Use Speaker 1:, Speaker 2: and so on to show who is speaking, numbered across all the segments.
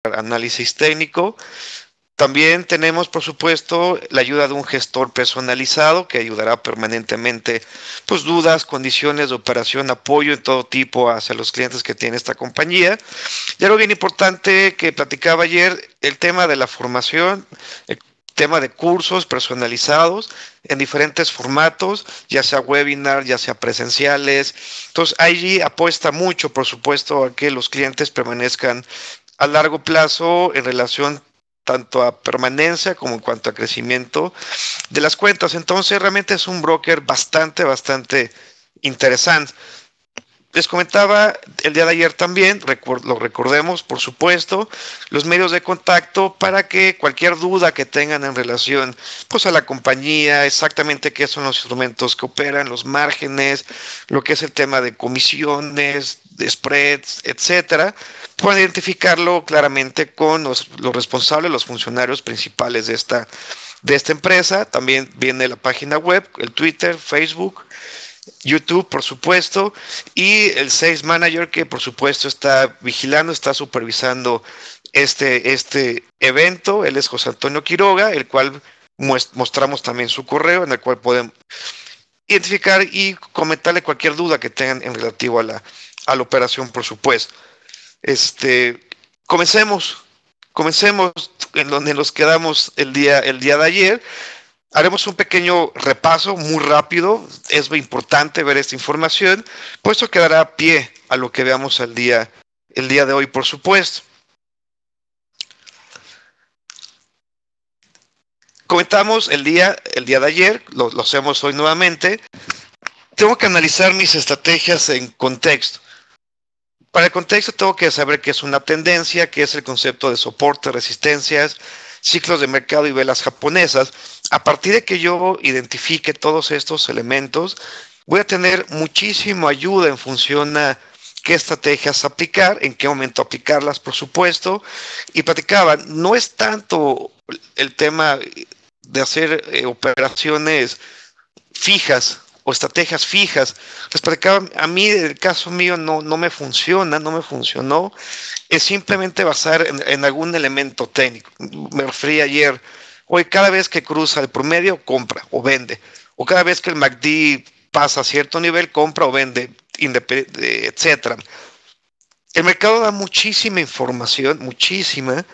Speaker 1: análisis técnico. También tenemos, por supuesto, la ayuda de un gestor personalizado que ayudará permanentemente, pues, dudas, condiciones de operación, apoyo en todo tipo hacia los clientes que tiene esta compañía. Y algo bien importante que platicaba ayer, el tema de la formación, el tema de cursos personalizados en diferentes formatos, ya sea webinar, ya sea presenciales. Entonces, allí apuesta mucho, por supuesto, a que los clientes permanezcan a largo plazo en relación tanto a permanencia como en cuanto a crecimiento de las cuentas. Entonces, realmente es un broker bastante interesante. Les comentaba el día de ayer también, lo recordemos, por supuesto, los medios de contacto para que cualquier duda que tengan en relación, pues, a la compañía, exactamente qué son los instrumentos que operan, los márgenes, lo que es el tema de comisiones, de spreads, etcétera, puedan identificarlo claramente con los responsables, los funcionarios principales de esta empresa. También viene la página web, el Twitter, Facebook, YouTube, por supuesto, y el Sales Manager que por supuesto está vigilando, está supervisando este evento. Él es José Antonio Quiroga, el cual mostramos también su correo, en el cual pueden identificar y comentarle cualquier duda que tengan en relativo a la operación, por supuesto. Comencemos en donde nos quedamos el día de ayer. Haremos un pequeño repaso muy rápido. Es muy importante ver esta información, puesto que dará pie a lo que veamos el día de hoy, por supuesto. Comentamos el día de ayer, lo hacemos hoy nuevamente. Tengo que analizar mis estrategias en contexto. Para el contexto tengo que saber qué es una tendencia, qué es el concepto de soporte, resistencias, ciclos de mercado y velas japonesas. A partir de que yo identifique todos estos elementos, voy a tener muchísima ayuda en función a qué estrategias aplicar, en qué momento aplicarlas, por supuesto. Y platicaba, no es tanto el tema de hacer operaciones fijas o estrategias fijas. Les platicaba, a mí, en el caso mío, no me funcionó. Es simplemente basar en algún elemento técnico. Me referí ayer, hoy cada vez que cruza el promedio, compra o vende. O cada vez que el MACD pasa a cierto nivel, compra o vende, etcétera. El mercado da muchísima información, muchísima,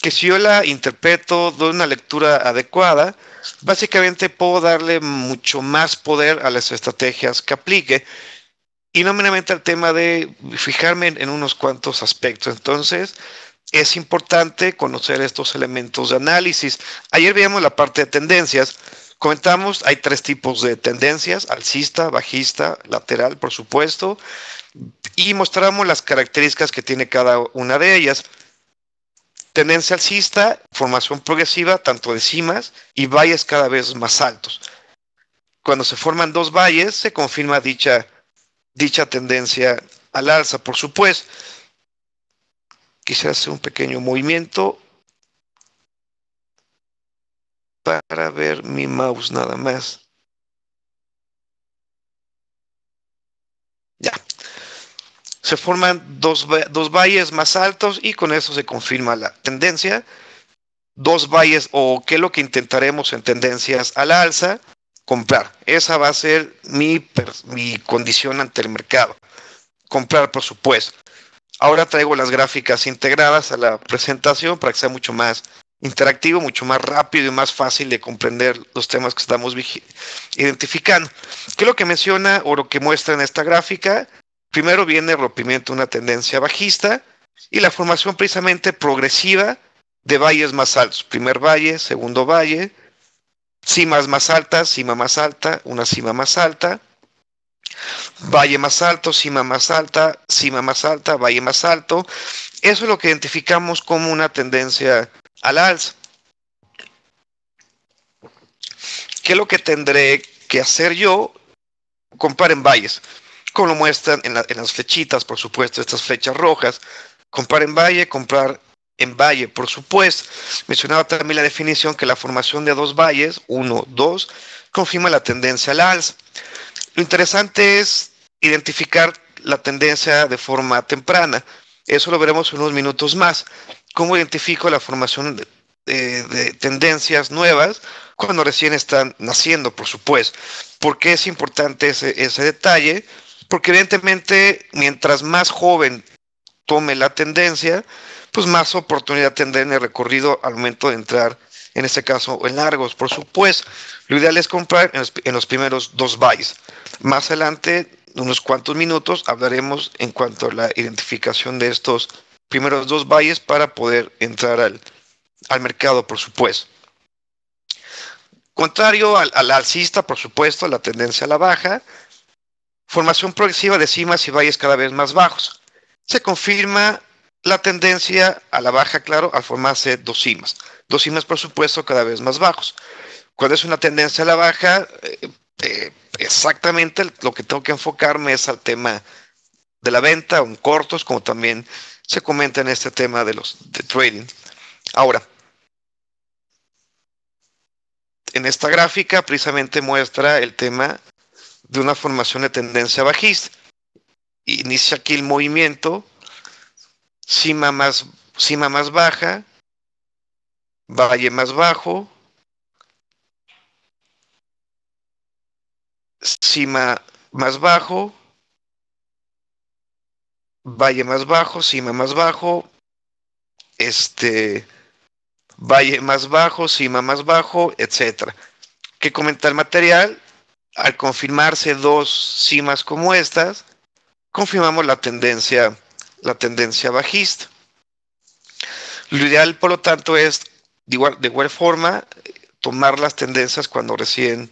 Speaker 1: que si yo la interpreto, doy una lectura adecuada, básicamente puedo darle mucho más poder a las estrategias que aplique y no meramente al tema de fijarme en unos cuantos aspectos. Entonces, es importante conocer estos elementos de análisis. Ayer veíamos la parte de tendencias. Comentamos, hay 3 tipos de tendencias: alcista, bajista, lateral, por supuesto, y mostramos las características que tiene cada una de ellas. Tendencia alcista, formación progresiva, tanto de cimas y valles cada vez más altos. Cuando se forman 2 valles, se confirma dicha tendencia al alza, por supuesto. Quisiera hacer un pequeño movimiento para ver mi mouse nada más. Ya. Se forman dos valles más altos y con eso se confirma la tendencia. 2 valles, o qué es lo que intentaremos en tendencias al alza, comprar. Esa va a ser mi condición ante el mercado. Comprar, por supuesto. Ahora traigo las gráficas integradas a la presentación para que sea mucho más interactivo, mucho más rápido y más fácil de comprender los temas que estamos identificando. ¿Qué es lo que menciona o lo que muestra en esta gráfica? Primero viene el rompimiento de una tendencia bajista y la formación precisamente progresiva de valles más altos. Primer valle, segundo valle, cimas más altas, cima más alta, una cima más alta, valle más alto, cima más alta, cima más alta, valle más alto. Eso es lo que identificamos como una tendencia al alza. ¿Qué es lo que tendré que hacer yo? Comprar en valles, como lo muestran en las flechitas, por supuesto, estas flechas rojas. Comprar en valle, por supuesto. Mencionaba también la definición que la formación de 2 valles, 1, 2, confirma la tendencia al alza. Lo interesante es identificar la tendencia de forma temprana. Eso lo veremos en unos minutos más. ¿Cómo identifico la formación de tendencias nuevas cuando recién están naciendo, por supuesto? ¿Por qué es importante ese detalle? Porque evidentemente, mientras más joven tome la tendencia, pues más oportunidad tendrá en el recorrido al momento de entrar, en este caso, en largos, por supuesto. Lo ideal es comprar en los primeros 2 buys. Más adelante, unos cuantos minutos, hablaremos en cuanto a la identificación de estos primeros 2 buys para poder entrar al mercado, por supuesto. Contrario al alcista, por supuesto, la tendencia a la baja, formación progresiva de cimas y valles cada vez más bajos. Se confirma la tendencia a la baja, claro, al formarse 2 cimas. 2 cimas, por supuesto, cada vez más bajos. Cuando es una tendencia a la baja, exactamente lo que tengo que enfocarme es al tema de la venta, en cortos, como también se comenta en este tema de trading. Ahora, en esta gráfica precisamente muestra el tema de una formación de tendencia bajista. Inicia aquí el movimiento, cima más baja, valle más bajo, cima más bajo, valle más bajo, cima más bajo, valle más bajo, cima más bajo, etcétera. ¿Qué comenta el material? Al confirmarse 2 cimas como estas, confirmamos la tendencia bajista. Lo ideal, por lo tanto, es de igual forma tomar las tendencias cuando recién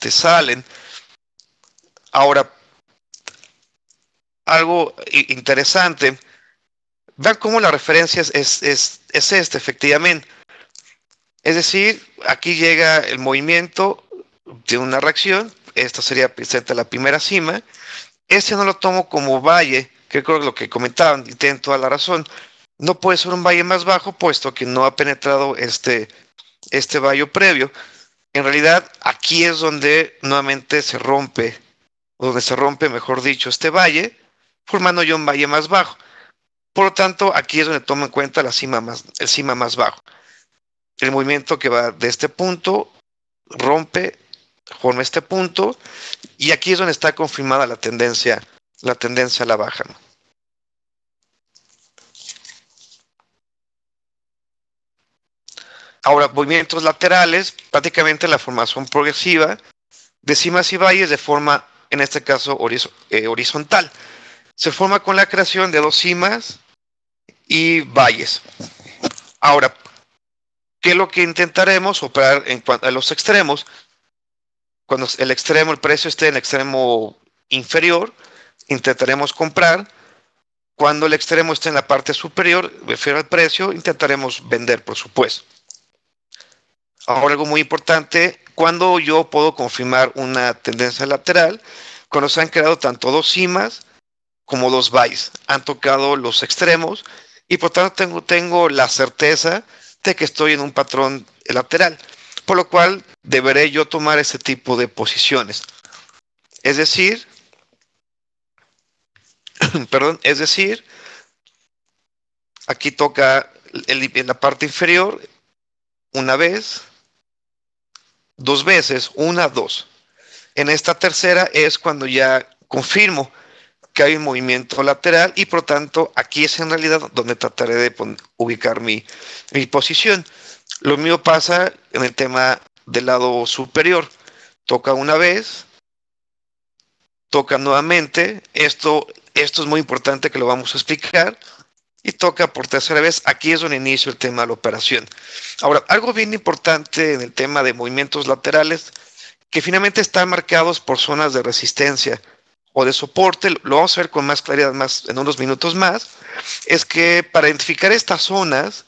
Speaker 1: salen. Ahora, algo interesante, vean cómo la referencia es esta, efectivamente. Es decir, aquí llega el movimiento de una reacción, esta sería presente la primera cima. Este no lo tomo como valle, que creo que lo que comentaban, y tienen toda la razón. No puede ser un valle más bajo, puesto que no ha penetrado este valle previo. En realidad, aquí es donde nuevamente se rompe, mejor dicho, este valle, formando yo un valle más bajo. Por lo tanto, aquí es donde tomo en cuenta el cima más bajo. El movimiento que va de este punto, rompe, forma este punto, y aquí es donde está confirmada la tendencia a la baja, ¿no? Ahora, movimientos laterales, prácticamente la formación progresiva de cimas y valles de forma, en este caso, horizontal. Se forma con la creación de 2 cimas y valles. Ahora, ¿qué es lo que intentaremos operar en cuanto a los extremos? Cuando el precio esté en el extremo inferior, intentaremos comprar. Cuando el extremo esté en la parte superior, refiero al precio, intentaremos vender, por supuesto. Ahora, algo muy importante, cuando yo puedo confirmar una tendencia lateral, cuando se han creado tanto 2 cimas como 2 buys, han tocado los extremos y por tanto tengo la certeza de que estoy en un patrón lateral, por lo cual deberé yo tomar ese tipo de posiciones. Es decir, aquí toca en la parte inferior una vez, 2 veces, 1, 2. En esta tercera es cuando ya confirmo que hay un movimiento lateral y por lo tanto aquí es en realidad donde trataré de ubicar mi posición. Lo mismo pasa en el tema del lado superior. Toca una vez, toca nuevamente. Esto es muy importante que lo vamos a explicar. Y toca por tercera vez. Aquí es donde inicio el tema de la operación. Ahora, algo bien importante en el tema de movimientos laterales, que finalmente están marcados por zonas de resistencia o de soporte, lo vamos a ver con más claridad en unos minutos más, es que para identificar estas zonas,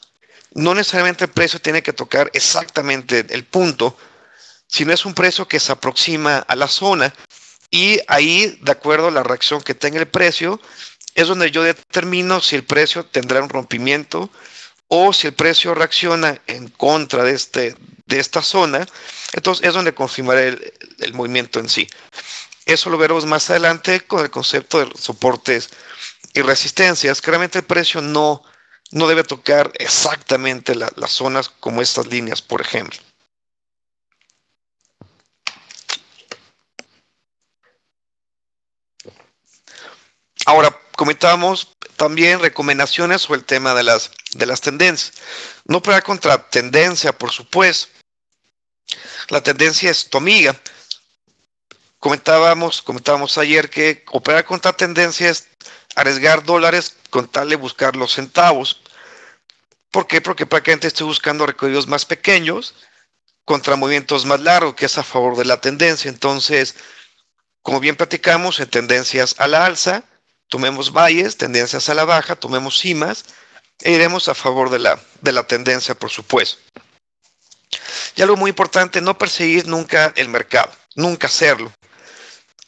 Speaker 1: no necesariamente el precio tiene que tocar exactamente el punto, sino es un precio que se aproxima a la zona y ahí, de acuerdo a la reacción que tenga el precio, es donde yo determino si el precio tendrá un rompimiento o si el precio reacciona en contra de esta zona. Entonces es donde confirmaré el movimiento en sí. Eso lo veremos más adelante con el concepto de soportes y resistencias, claramente el precio no debe tocar exactamente las zonas como estas líneas, por ejemplo. Ahora, comentábamos también recomendaciones sobre el tema de las tendencias. No operar contra tendencia, por supuesto. La tendencia es tu amiga. Comentábamos ayer que operar contra tendencia es arriesgar dólares con tal de buscar los centavos. ¿Por qué? Porque prácticamente estoy buscando recorridos más pequeños contra movimientos más largos, que es a favor de la tendencia. Entonces, como bien platicamos, en tendencias a la alza, tomemos valles, tendencias a la baja, tomemos cimas, e iremos a favor de la tendencia, por supuesto. Y algo muy importante, no perseguir nunca el mercado, nunca hacerlo.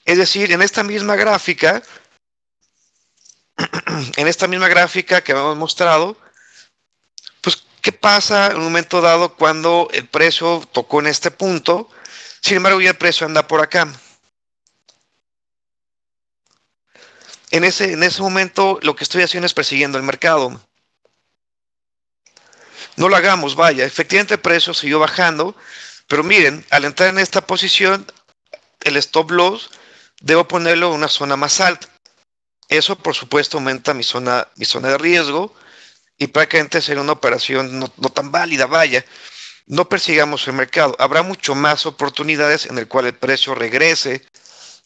Speaker 1: Es decir, en esta misma gráfica que hemos mostrado, pues, ¿qué pasa en un momento dado cuando el precio tocó en este punto? Sin embargo, ya el precio anda por acá. En ese momento, lo que estoy haciendo es persiguiendo el mercado. No lo hagamos, vaya. Efectivamente, el precio siguió bajando, pero miren, al entrar en esta posición, el stop loss debo ponerlo en una zona más alta. Eso, por supuesto, aumenta mi zona de riesgo y prácticamente será una operación no tan válida, vaya. No persigamos el mercado. Habrá mucho más oportunidades en el cual el precio regrese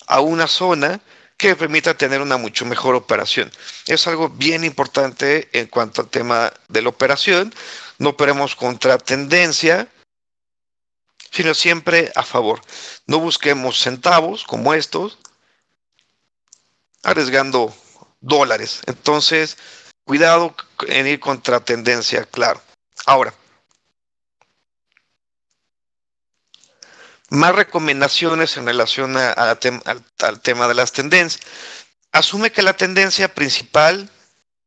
Speaker 1: a una zona que permita tener una mucho mejor operación. Es algo bien importante en cuanto al tema de la operación. No operemos contra tendencia, sino siempre a favor. No busquemos centavos como estos, arriesgando dólares. Entonces, cuidado en ir contra tendencia, claro. Ahora, más recomendaciones en relación al tema de las tendencias. Asume que la tendencia principal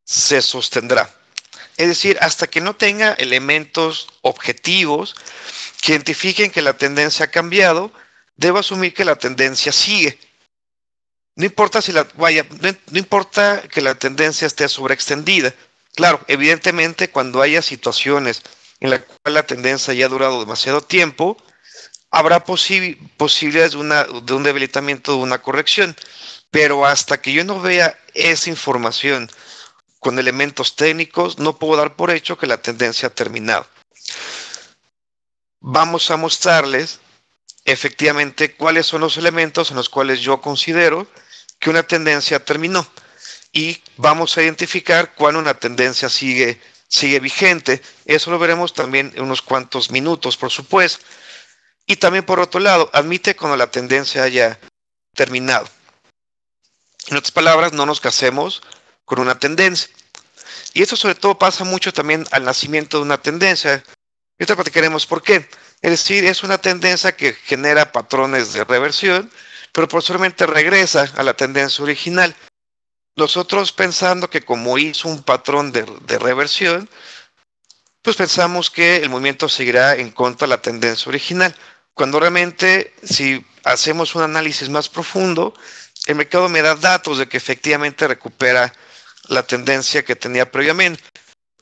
Speaker 1: se sostendrá. Es decir, hasta que no tenga elementos objetivos que identifiquen que la tendencia ha cambiado, debo asumir que la tendencia sigue. No importa no importa que la tendencia esté sobreextendida. Claro, evidentemente cuando haya situaciones en las cuales la tendencia ya ha durado demasiado tiempo, habrá posibilidades de un debilitamiento, de una corrección. Pero hasta que yo no vea esa información con elementos técnicos, no puedo dar por hecho que la tendencia ha terminado. Vamos a mostrarles efectivamente cuáles son los elementos en los cuales yo considero que una tendencia terminó y vamos a identificar cuándo una tendencia sigue vigente. Eso lo veremos también en unos cuantos minutos, por supuesto. Y también por otro lado, admite cuando la tendencia haya terminado. En otras palabras, no nos casemos con una tendencia. Y esto sobre todo pasa mucho también al nacimiento de una tendencia. Y ahorita platicaremos por qué. Es decir, es una tendencia que genera patrones de reversión, pero posteriormente regresa a la tendencia original. Nosotros pensando que como hizo un patrón de reversión, pues pensamos que el movimiento seguirá en contra de la tendencia original. Cuando realmente, si hacemos un análisis más profundo, el mercado me da datos de que efectivamente recupera la tendencia que tenía previamente.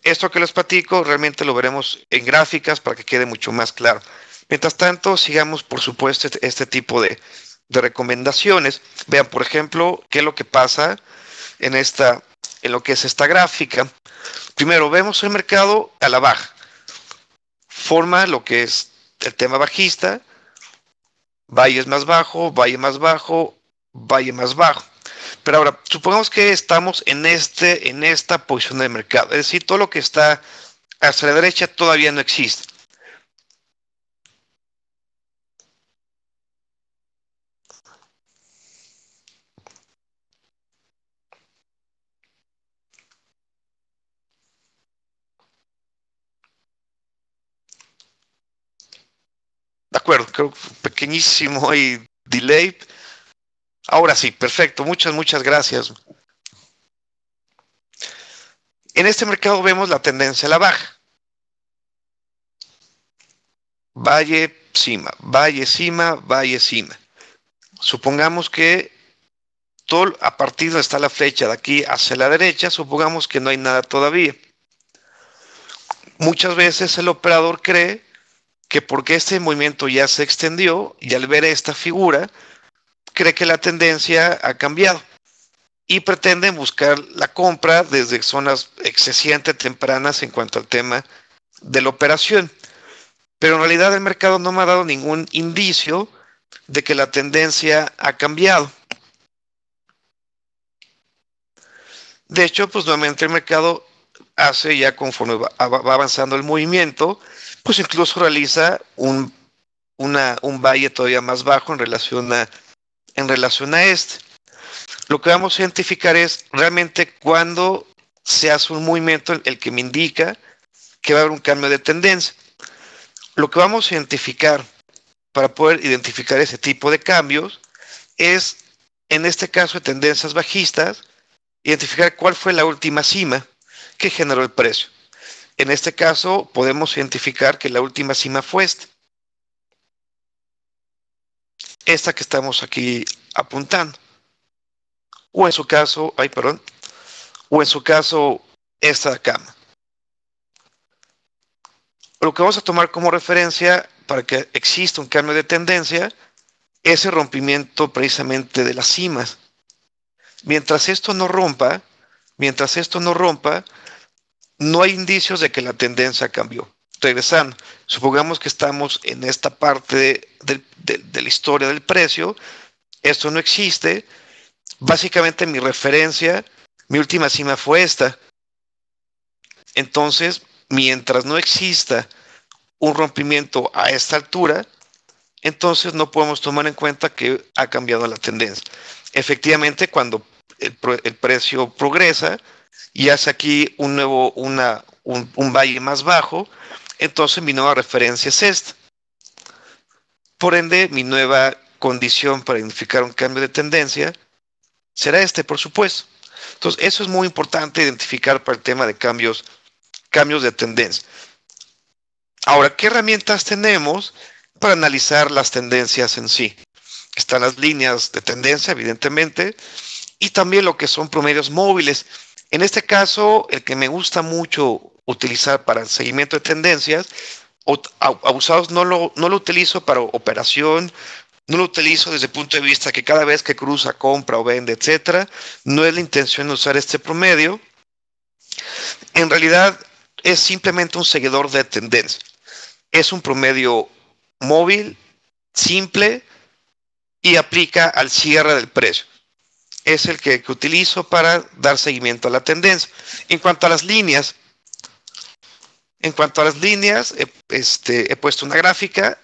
Speaker 1: Esto que les platico realmente lo veremos en gráficas para que quede mucho más claro. Mientras tanto, sigamos, por supuesto, este tipo de recomendaciones. Vean, por ejemplo, qué es lo que pasa en lo que es esta gráfica. Primero, vemos el mercado a la baja. Forma lo que es el tema bajista. Valle es más bajo, valle más bajo, valle más bajo. Pero ahora, supongamos que estamos en esta posición de mercado. Es decir, todo lo que está hacia la derecha todavía no existe. De acuerdo, creo que pequeñísimo y delay. Ahora sí, perfecto. Muchas gracias. En este mercado vemos la tendencia a la baja. Valle, cima, valle, cima, valle, cima. Supongamos que todo a partir de está la flecha de aquí hacia la derecha, supongamos que no hay nada todavía. Muchas veces el operador cree que porque este movimiento ya se extendió y al ver esta figura, cree que la tendencia ha cambiado y pretenden buscar la compra desde zonas excesivamente tempranas en cuanto al tema de la operación. Pero en realidad el mercado no me ha dado ningún indicio de que la tendencia ha cambiado. De hecho, pues nuevamente el mercado hace ya conforme va avanzando el movimiento, pues incluso realiza un valle todavía más bajo en relación a este. Lo que vamos a identificar es realmente cuando se hace un movimiento el que me indica que va a haber un cambio de tendencia. Lo que vamos a identificar para poder identificar ese tipo de cambios es, en este caso de tendencias bajistas, identificar cuál fue la última cima que generó el precio. En este caso podemos identificar que la última cima fue esta que estamos aquí apuntando. O en su caso, esta de acá. Lo que vamos a tomar como referencia para que exista un cambio de tendencia es el rompimiento precisamente de las cimas. Mientras esto no rompa, no hay indicios de que la tendencia cambió. Regresando, supongamos que estamos en esta parte de la historia del precio, esto no existe. Básicamente mi referencia, mi última cima fue esta. Entonces, mientras no exista un rompimiento a esta altura, entonces no podemos tomar en cuenta que ha cambiado la tendencia. Efectivamente, cuando el precio progresa y hace aquí un valle más bajo, entonces mi nueva referencia es esta. Por ende, mi nueva condición para identificar un cambio de tendencia será este, por supuesto. Entonces, eso es muy importante identificar para el tema de cambios de tendencia. Ahora, ¿qué herramientas tenemos para analizar las tendencias en sí? Están las líneas de tendencia, evidentemente, y también lo que son promedios móviles. En este caso, el que me gusta mucho utilizar para el seguimiento de tendencias, abusados no lo utilizo para operación, no lo utilizo desde el punto de vista que cada vez que cruza, compra o vende, etcétera. No es la intención de usar este promedio. En realidad es simplemente un seguidor de tendencia. Es un promedio móvil, simple y aplica al cierre del precio. Es el que utilizo para dar seguimiento a la tendencia. En cuanto a las líneas, he puesto una gráfica.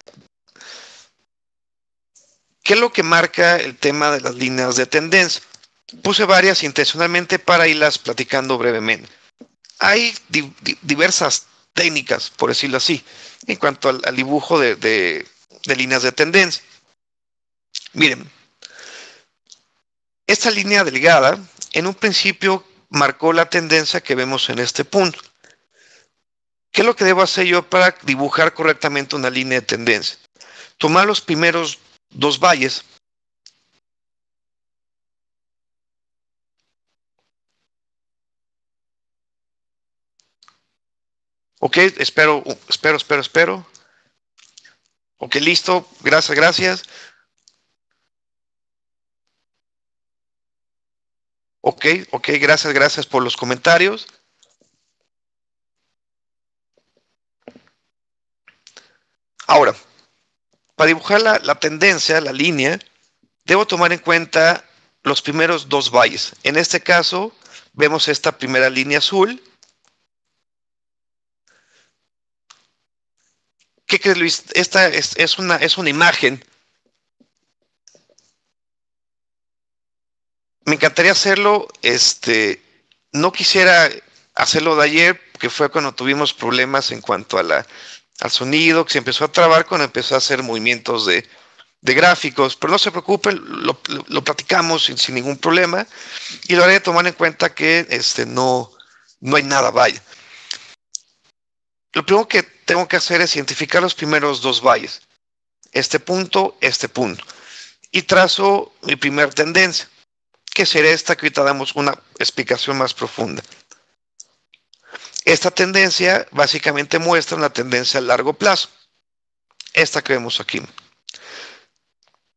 Speaker 1: ¿Qué es lo que marca el tema de las líneas de tendencia? Puse varias intencionalmente para irlas platicando brevemente. Hay diversas técnicas, por decirlo así, en cuanto al dibujo de líneas de tendencia. Miren, esta línea delgada en un principio marcó la tendencia que vemos en este punto. ¿Qué es lo que debo hacer yo para dibujar correctamente una línea de tendencia? Tomar los primeros dos valles. Ok, espero. Ok, listo. Gracias. Ok, gracias por los comentarios. Ahora, para dibujar la tendencia, la línea, debo tomar en cuenta los primeros dos valles. En este caso, vemos esta primera línea azul. ¿Qué crees, Luis? Esta es una imagen. Me encantaría hacerlo. No quisiera hacerlo de ayer, que fue cuando tuvimos problemas en cuanto al sonido, que se empezó a trabar cuando empezó a hacer movimientos de gráficos, pero no se preocupen, lo platicamos sin ningún problema y lo haré de tomar en cuenta que no hay nada vaya. Lo primero que tengo que hacer es identificar los primeros dos valles, este punto, y trazo mi primer tendencia. que sería esta que ahorita damos una explicación más profunda. Esta tendencia básicamente muestra una tendencia a largo plazo. Esta que vemos aquí.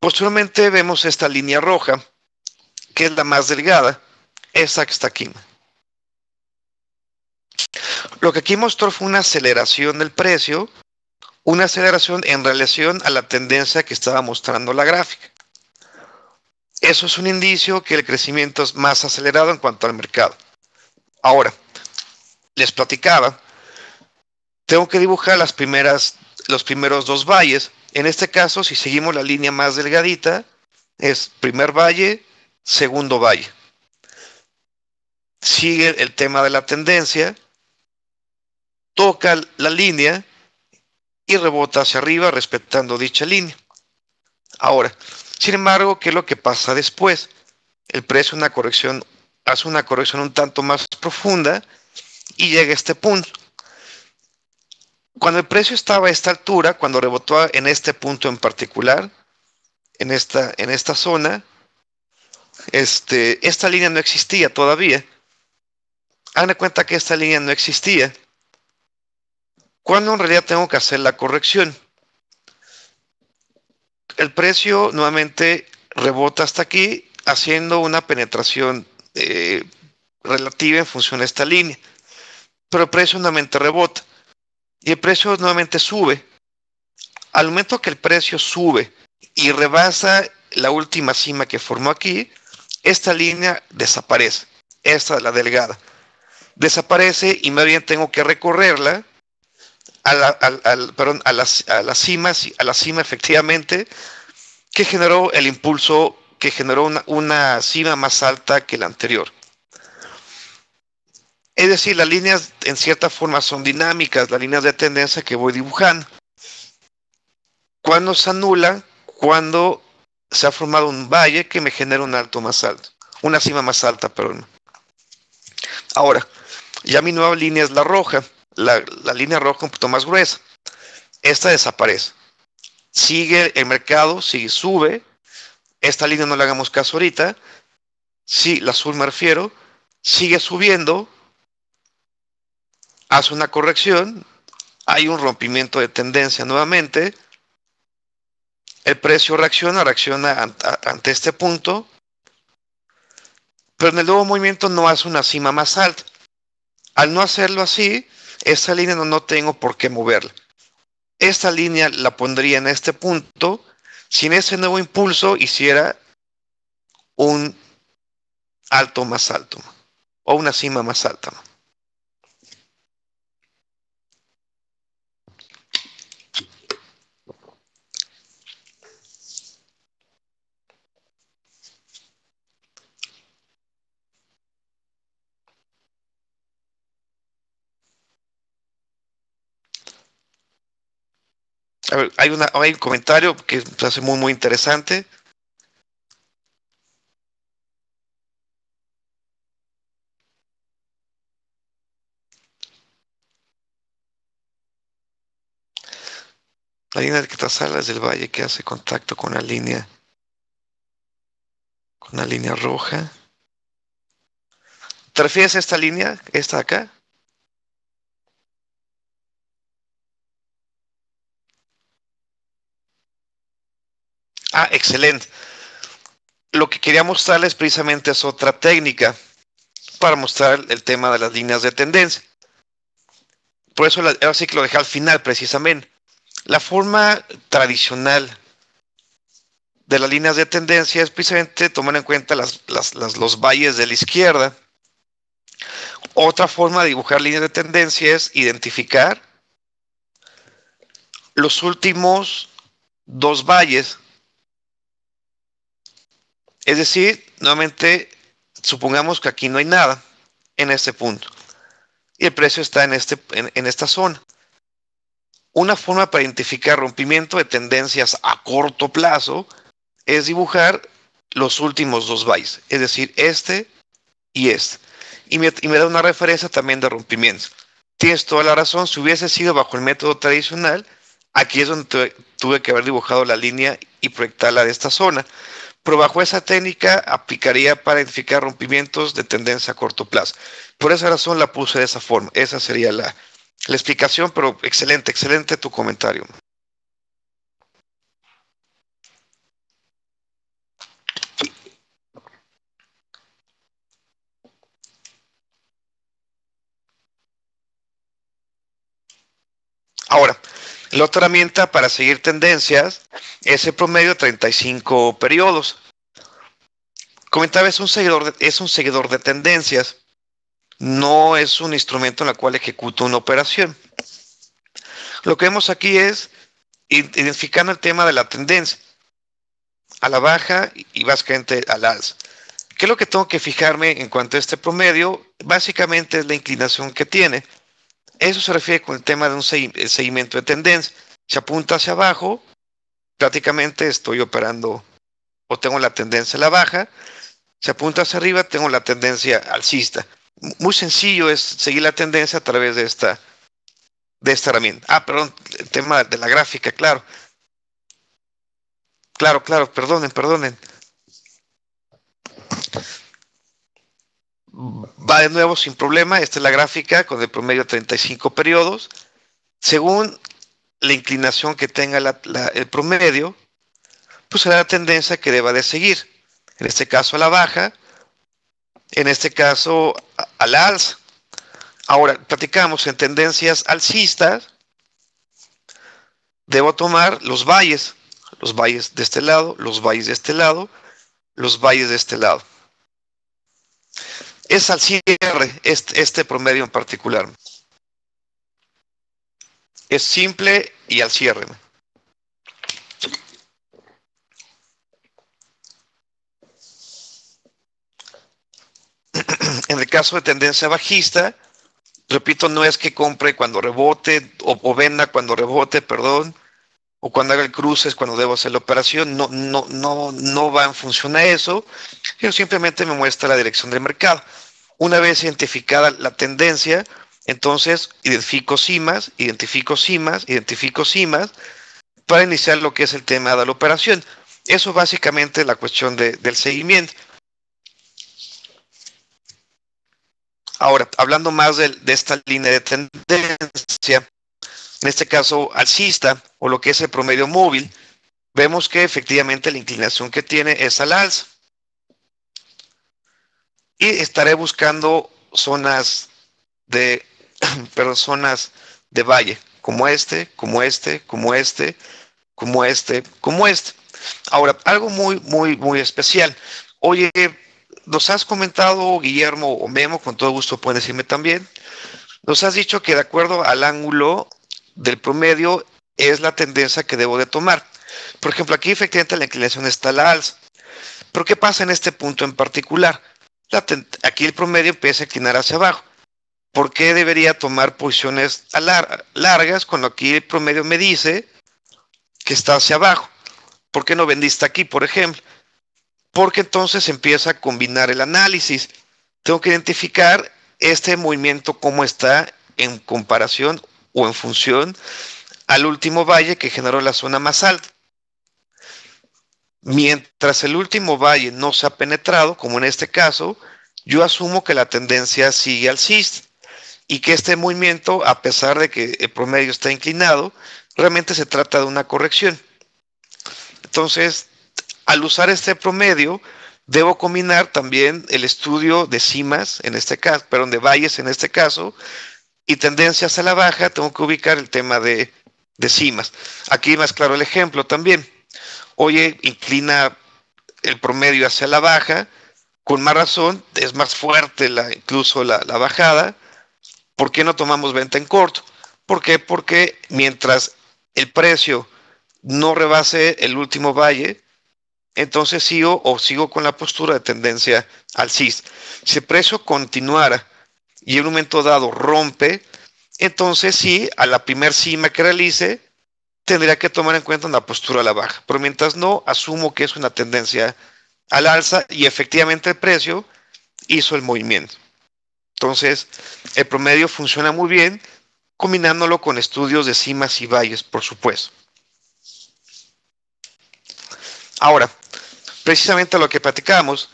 Speaker 1: Posteriormente vemos esta línea roja, que es la más delgada, esta que está aquí. Lo que aquí mostró fue una aceleración del precio, una aceleración en relación a la tendencia que estaba mostrando la gráfica. Eso es un indicio que el crecimiento es más acelerado en cuanto al mercado. Ahora, les platicaba, tengo que dibujar los primeros dos valles. En este caso, si seguimos la línea más delgadita, es primer valle, segundo valle. Sigue el tema de la tendencia, toca la línea y rebota hacia arriba respetando dicha línea. Ahora, sin embargo, ¿qué es lo que pasa después? El precio hace una corrección un tanto más profunda y llega a este punto. Cuando el precio estaba a esta altura, cuando rebotó en este punto en particular, en esta zona, esta línea no existía todavía. Hagan de cuenta que esta línea no existía. ¿Cuándo en realidad tengo que hacer la corrección? El precio nuevamente rebota hasta aquí, haciendo una penetración relativa en función de esta línea. Pero el precio nuevamente rebota. Y el precio nuevamente sube. Al momento que el precio sube y rebasa la última cima que formó aquí, esta línea desaparece. Esta, la delgada, desaparece y más bien tengo que recorrerla a la cima efectivamente, que generó el impulso, que generó una cima más alta que la anterior. Es decir, las líneas en cierta forma son dinámicas, las líneas de tendencia que voy dibujando. Cuando se anula, cuando se ha formado un valle que me genera un alto más alto, una cima más alta, perdón. Ahora, ya mi nueva línea es la roja, la línea roja un poquito más gruesa. Esta desaparece. Sigue el mercado, sube. Esta línea no le hagamos caso ahorita. Sí, la azul me refiero. Sigue subiendo. Hace una corrección. Hay un rompimiento de tendencia nuevamente. El precio reacciona ante este punto. Pero en el nuevo movimiento no hace una cima más alta. Al no hacerlo así, esta línea no tengo por qué moverla. Esta línea la pondría en este punto. Si en ese nuevo impulso hiciera un alto más alto o una cima más alta. A ver, hay un comentario que se hace muy interesante. La línea que traza es del valle que hace contacto con la línea roja. ¿Te refieres a esta línea? ¿Esta de acá? Ah, excelente. Lo que quería mostrarles precisamente es otra técnica para mostrar el tema de las líneas de tendencia. Por eso ahora sí que lo dejé al final precisamente. La forma tradicional de las líneas de tendencia es precisamente tomar en cuenta los valles de la izquierda. Otra forma de dibujar líneas de tendencia es identificar los últimos dos valles. Es decir, nuevamente, supongamos que aquí no hay nada en este punto y el precio está en esta zona. Una forma para identificar rompimiento de tendencias a corto plazo es dibujar los últimos dos valles, es decir, este y este. Y me da una referencia también de rompimiento. Tienes toda la razón, si hubiese sido bajo el método tradicional, aquí es donde tuve que haber dibujado la línea y proyectarla de esta zona. pero bajo esa técnica aplicaría para identificar rompimientos de tendencia a corto plazo. Por esa razón la puse de esa forma. Esa sería la explicación, pero excelente, excelente tu comentario. Ahora, la otra herramienta para seguir tendencias es el promedio de 35 periodos. Comentaba, es un seguidor de tendencias, no es un instrumento en el cual ejecuta una operación. Lo que vemos aquí es identificando el tema de la tendencia a la baja y básicamente al alza. ¿Qué es lo que tengo que fijarme en cuanto a este promedio? Básicamente es la inclinación que tiene. Eso se refiere con el tema de un seguimiento de tendencia. Se apunta hacia abajo, prácticamente estoy operando o tengo la tendencia a la baja. Se apunta hacia arriba, tengo la tendencia alcista. Muy sencillo es seguir la tendencia a través de esta herramienta. Perdón, el tema de la gráfica, claro. Claro, perdonen. Va de nuevo sin problema. Esta es la gráfica con el promedio de 35 periodos. Según la inclinación que tenga el promedio, pues será la tendencia que deba de seguir. En este caso a la baja, en este caso a la alza. Ahora, platicamos en tendencias alcistas, debo tomar los valles de este lado, los valles de este lado, los valles de este lado. Es al cierre este promedio en particular. Es simple y al cierre. En el caso de tendencia bajista, repito, no es que compre cuando rebote o venda cuando rebote, perdón, o cuando haga el cruce es cuando debo hacer la operación. No va en función a eso, sino simplemente me muestra la dirección del mercado. Una vez identificada la tendencia, entonces identifico cimas para iniciar lo que es el tema de la operación. Eso básicamente es la cuestión del seguimiento. Ahora, hablando más de esta línea de tendencia, en este caso alcista, o lo que es el promedio móvil, vemos que efectivamente la inclinación que tiene es al alza. Y estaré buscando zonas de valle, como este. Ahora, algo muy especial. Oye, nos has comentado, Guillermo o Memo, con todo gusto pueden decirme también, nos has dicho que de acuerdo al ángulo del promedio es la tendencia que debo de tomar. Por ejemplo, aquí efectivamente la inclinación está a la alza. Pero ¿qué pasa en este punto en particular? Aquí el promedio empieza a inclinar hacia abajo. ¿Por qué debería tomar posiciones largas cuando aquí el promedio me dice que está hacia abajo? ¿Por qué no vendiste aquí, por ejemplo? Porque entonces empieza a combinar el análisis. Tengo que identificar este movimiento cómo está en comparación o en función al último valle que generó la zona más alta. Mientras el último valle no se ha penetrado, como en este caso, yo asumo que la tendencia sigue alcista y que este movimiento, a pesar de que el promedio está inclinado, realmente se trata de una corrección. Entonces, al usar este promedio, debo combinar también el estudio de cimas, en este caso, perdón, de valles en este caso, y tendencias a la baja, tengo que ubicar el tema de cimas. Aquí más claro el ejemplo también. Oye, inclina el promedio hacia la baja, con más razón, es más fuerte incluso la bajada. ¿Por qué no tomamos venta en corto? ¿Por qué? Porque mientras el precio no rebase el último valle, entonces sigo con la postura de tendencia alcista. Si el precio continuara y en un momento dado rompe, entonces sí, a la primer cima que realice, tendría que tomar en cuenta una postura a la baja. Pero mientras no, asumo que es una tendencia al alza y efectivamente el precio hizo el movimiento. Entonces, el promedio funciona muy bien combinándolo con estudios de cimas y valles, por supuesto. Ahora, precisamente lo que platicamos.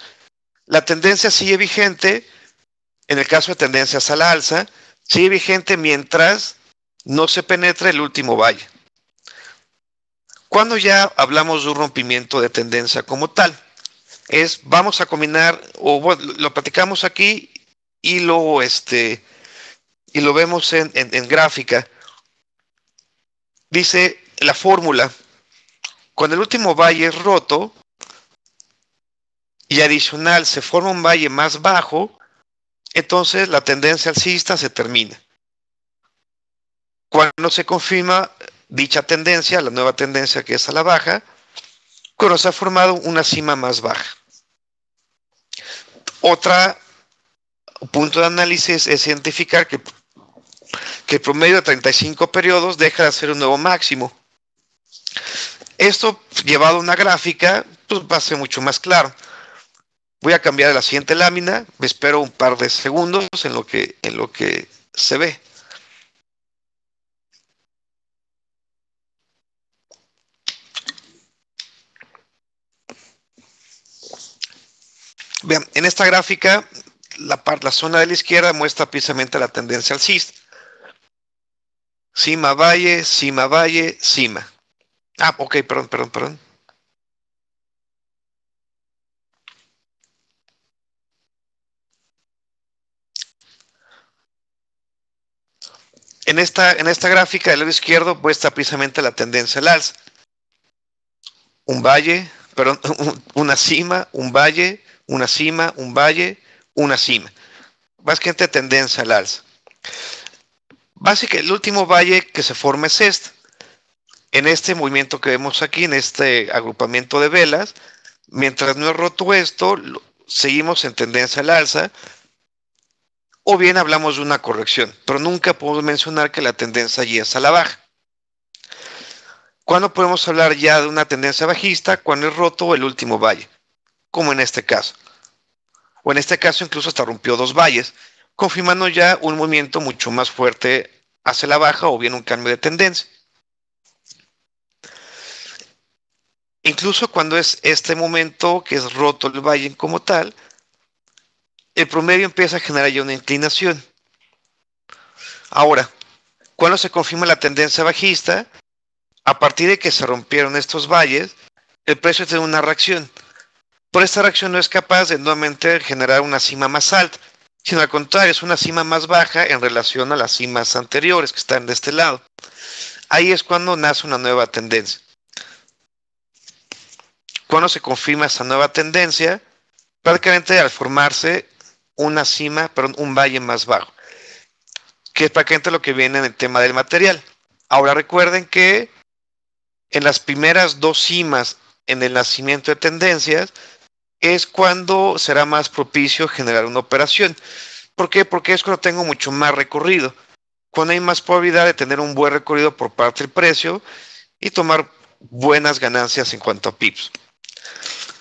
Speaker 1: La tendencia sigue vigente, en el caso de tendencias a la alza, sigue vigente mientras no se penetre el último valle. Cuando ya hablamos de un rompimiento de tendencia como tal, vamos a combinar, o bueno, lo platicamos aquí y y lo vemos en gráfica. Dice la fórmula, cuando el último valle es roto y adicional se forma un valle más bajo, entonces la tendencia alcista se termina. Cuando se confirma dicha tendencia, la nueva tendencia que es a la baja, cuando se ha formado una cima más baja. Otro punto de análisis es identificar que el promedio de 35 periodos deja de ser un nuevo máximo. Esto llevado a una gráfica, pues va a ser mucho más claro. Voy a cambiar a la siguiente lámina, me espero un par de segundos en lo que se ve. Vean, en esta gráfica, la zona de la izquierda muestra precisamente la tendencia alcista. Cima, valle, cima, valle, cima. Ah, ok, perdón. En esta gráfica del lado izquierdo muestra precisamente la tendencia al alza. Un valle, perdón, una cima, un valle, una cima, un valle, una cima. Básicamente tendencia al alza. Básicamente el último valle que se forma es este. En este movimiento que vemos aquí, en este agrupamiento de velas, mientras no he roto esto, seguimos en tendencia al alza, o bien hablamos de una corrección, pero nunca podemos mencionar que la tendencia allí es a la baja. ¿Cuándo podemos hablar ya de una tendencia bajista? Cuando es roto el último valle, como en este caso. O en este caso incluso hasta rompió dos valles, confirmando ya un movimiento mucho más fuerte hacia la baja o bien un cambio de tendencia. Incluso cuando es este momento que es roto el valle como tal, el promedio empieza a generar ya una inclinación. Ahora, cuando se confirma la tendencia bajista, a partir de que se rompieron estos valles, el precio tiene una reacción. Por esta reacción no es capaz de nuevamente generar una cima más alta, sino al contrario, es una cima más baja en relación a las cimas anteriores que están de este lado. Ahí es cuando nace una nueva tendencia. Cuando se confirma esa nueva tendencia, prácticamente al formarse una cima, perdón, un valle más bajo, que es prácticamente lo que viene en el tema del material. Ahora recuerden que en las primeras dos cimas en el nacimiento de tendencias es cuando será más propicio generar una operación. ¿Por qué? Porque es cuando tengo mucho más recorrido, cuando hay más probabilidad de tener un buen recorrido por parte del precio y tomar buenas ganancias en cuanto a pips.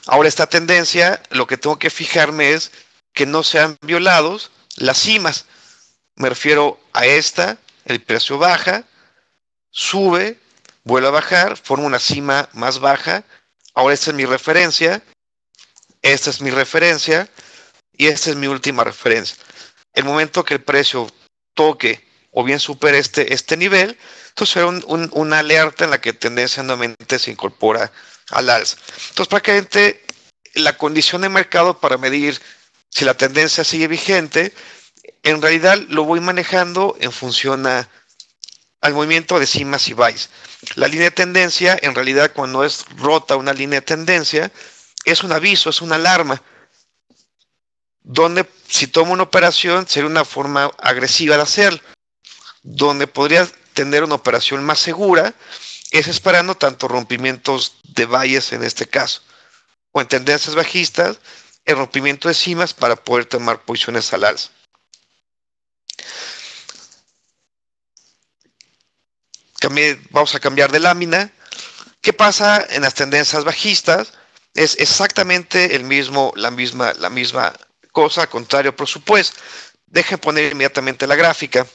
Speaker 1: Ahora esta tendencia, lo que tengo que fijarme es que no sean violados las cimas. Me refiero a esta, el precio baja, sube, vuelve a bajar, forma una cima más baja. Ahora esta es mi referencia, esta es mi referencia y esta es mi última referencia. El momento que el precio toque o bien supere este nivel, entonces será una alerta en la que tendencia nuevamente se incorpora al alza. Entonces prácticamente la condición de mercado para medir si la tendencia sigue vigente, en realidad lo voy manejando en función al movimiento de cimas y valles. La línea de tendencia, en realidad cuando es rota una línea de tendencia, es un aviso, es una alarma, donde si tomo una operación sería una forma agresiva de hacerlo, donde podría tener una operación más segura, es esperando tanto rompimientos de valles en este caso, o en tendencias bajistas, el rompimiento de cimas para poder tomar posiciones al alza. Vamos a cambiar de lámina. ¿Qué pasa en las tendencias bajistas? Es exactamente la misma cosa, contrario por supuesto. Dejen poner inmediatamente la gráfica.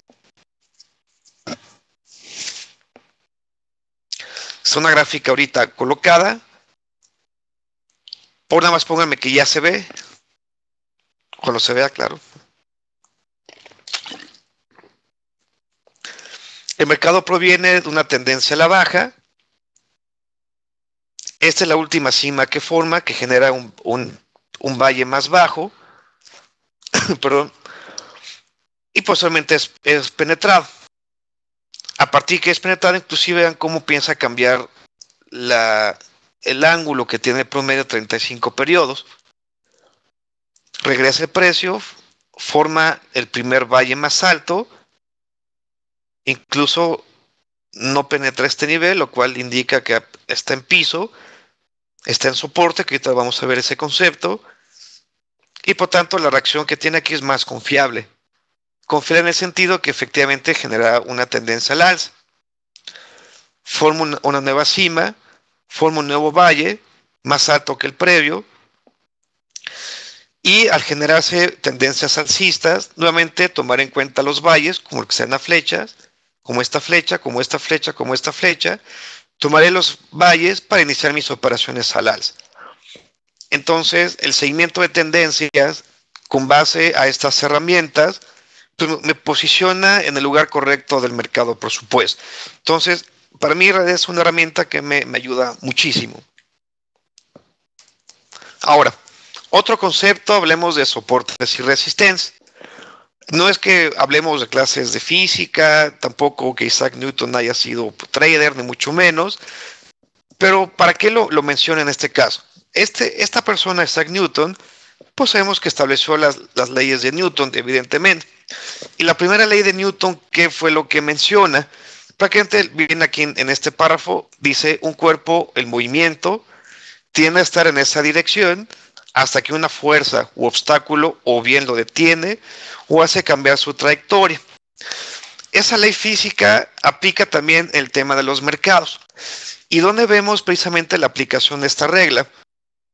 Speaker 1: Es una gráfica ahorita colocada. Por nada más pónganme que ya se ve. Cuando se vea, claro. El mercado proviene de una tendencia a la baja. Esta es la última cima que forma, que genera un valle más bajo. Perdón. Y posteriormente es penetrado. A partir que es penetrado, inclusive vean cómo piensa cambiar el ángulo que tiene el promedio 35 periodos. Regresa el precio, forma el primer valle más alto, incluso no penetra este nivel, lo cual indica que está en piso, está en soporte, que ahorita vamos a ver ese concepto, y por tanto la reacción que tiene aquí es más confiable. Confiable en el sentido que efectivamente genera una tendencia al alza. Forma una nueva cima, forma un nuevo valle, más alto que el previo, y al generarse tendencias alcistas, nuevamente tomar en cuenta los valles, como el que sean las flechas, como esta flecha, como esta flecha, como esta flecha, tomaré los valles para iniciar mis operaciones al alza. Entonces, el seguimiento de tendencias con base a estas herramientas pues, me posiciona en el lugar correcto del mercado, por supuesto. Entonces, para mí es una herramienta que me ayuda muchísimo. Ahora, otro concepto, hablemos de soportes y resistencias. No es que hablemos de clases de física, tampoco que Isaac Newton haya sido trader, ni mucho menos, pero ¿para qué lo menciono en este caso? Esta persona, Isaac Newton, pues sabemos que estableció las leyes de Newton, evidentemente. Y la primera ley de Newton, ¿qué fue lo que menciona? Prácticamente viene aquí en este párrafo, dice un cuerpo, el movimiento, tiende a estar en esa dirección hasta que una fuerza u obstáculo o bien lo detiene o hace cambiar su trayectoria. Esa ley física aplica también el tema de los mercados. ¿Y dónde vemos precisamente la aplicación de esta regla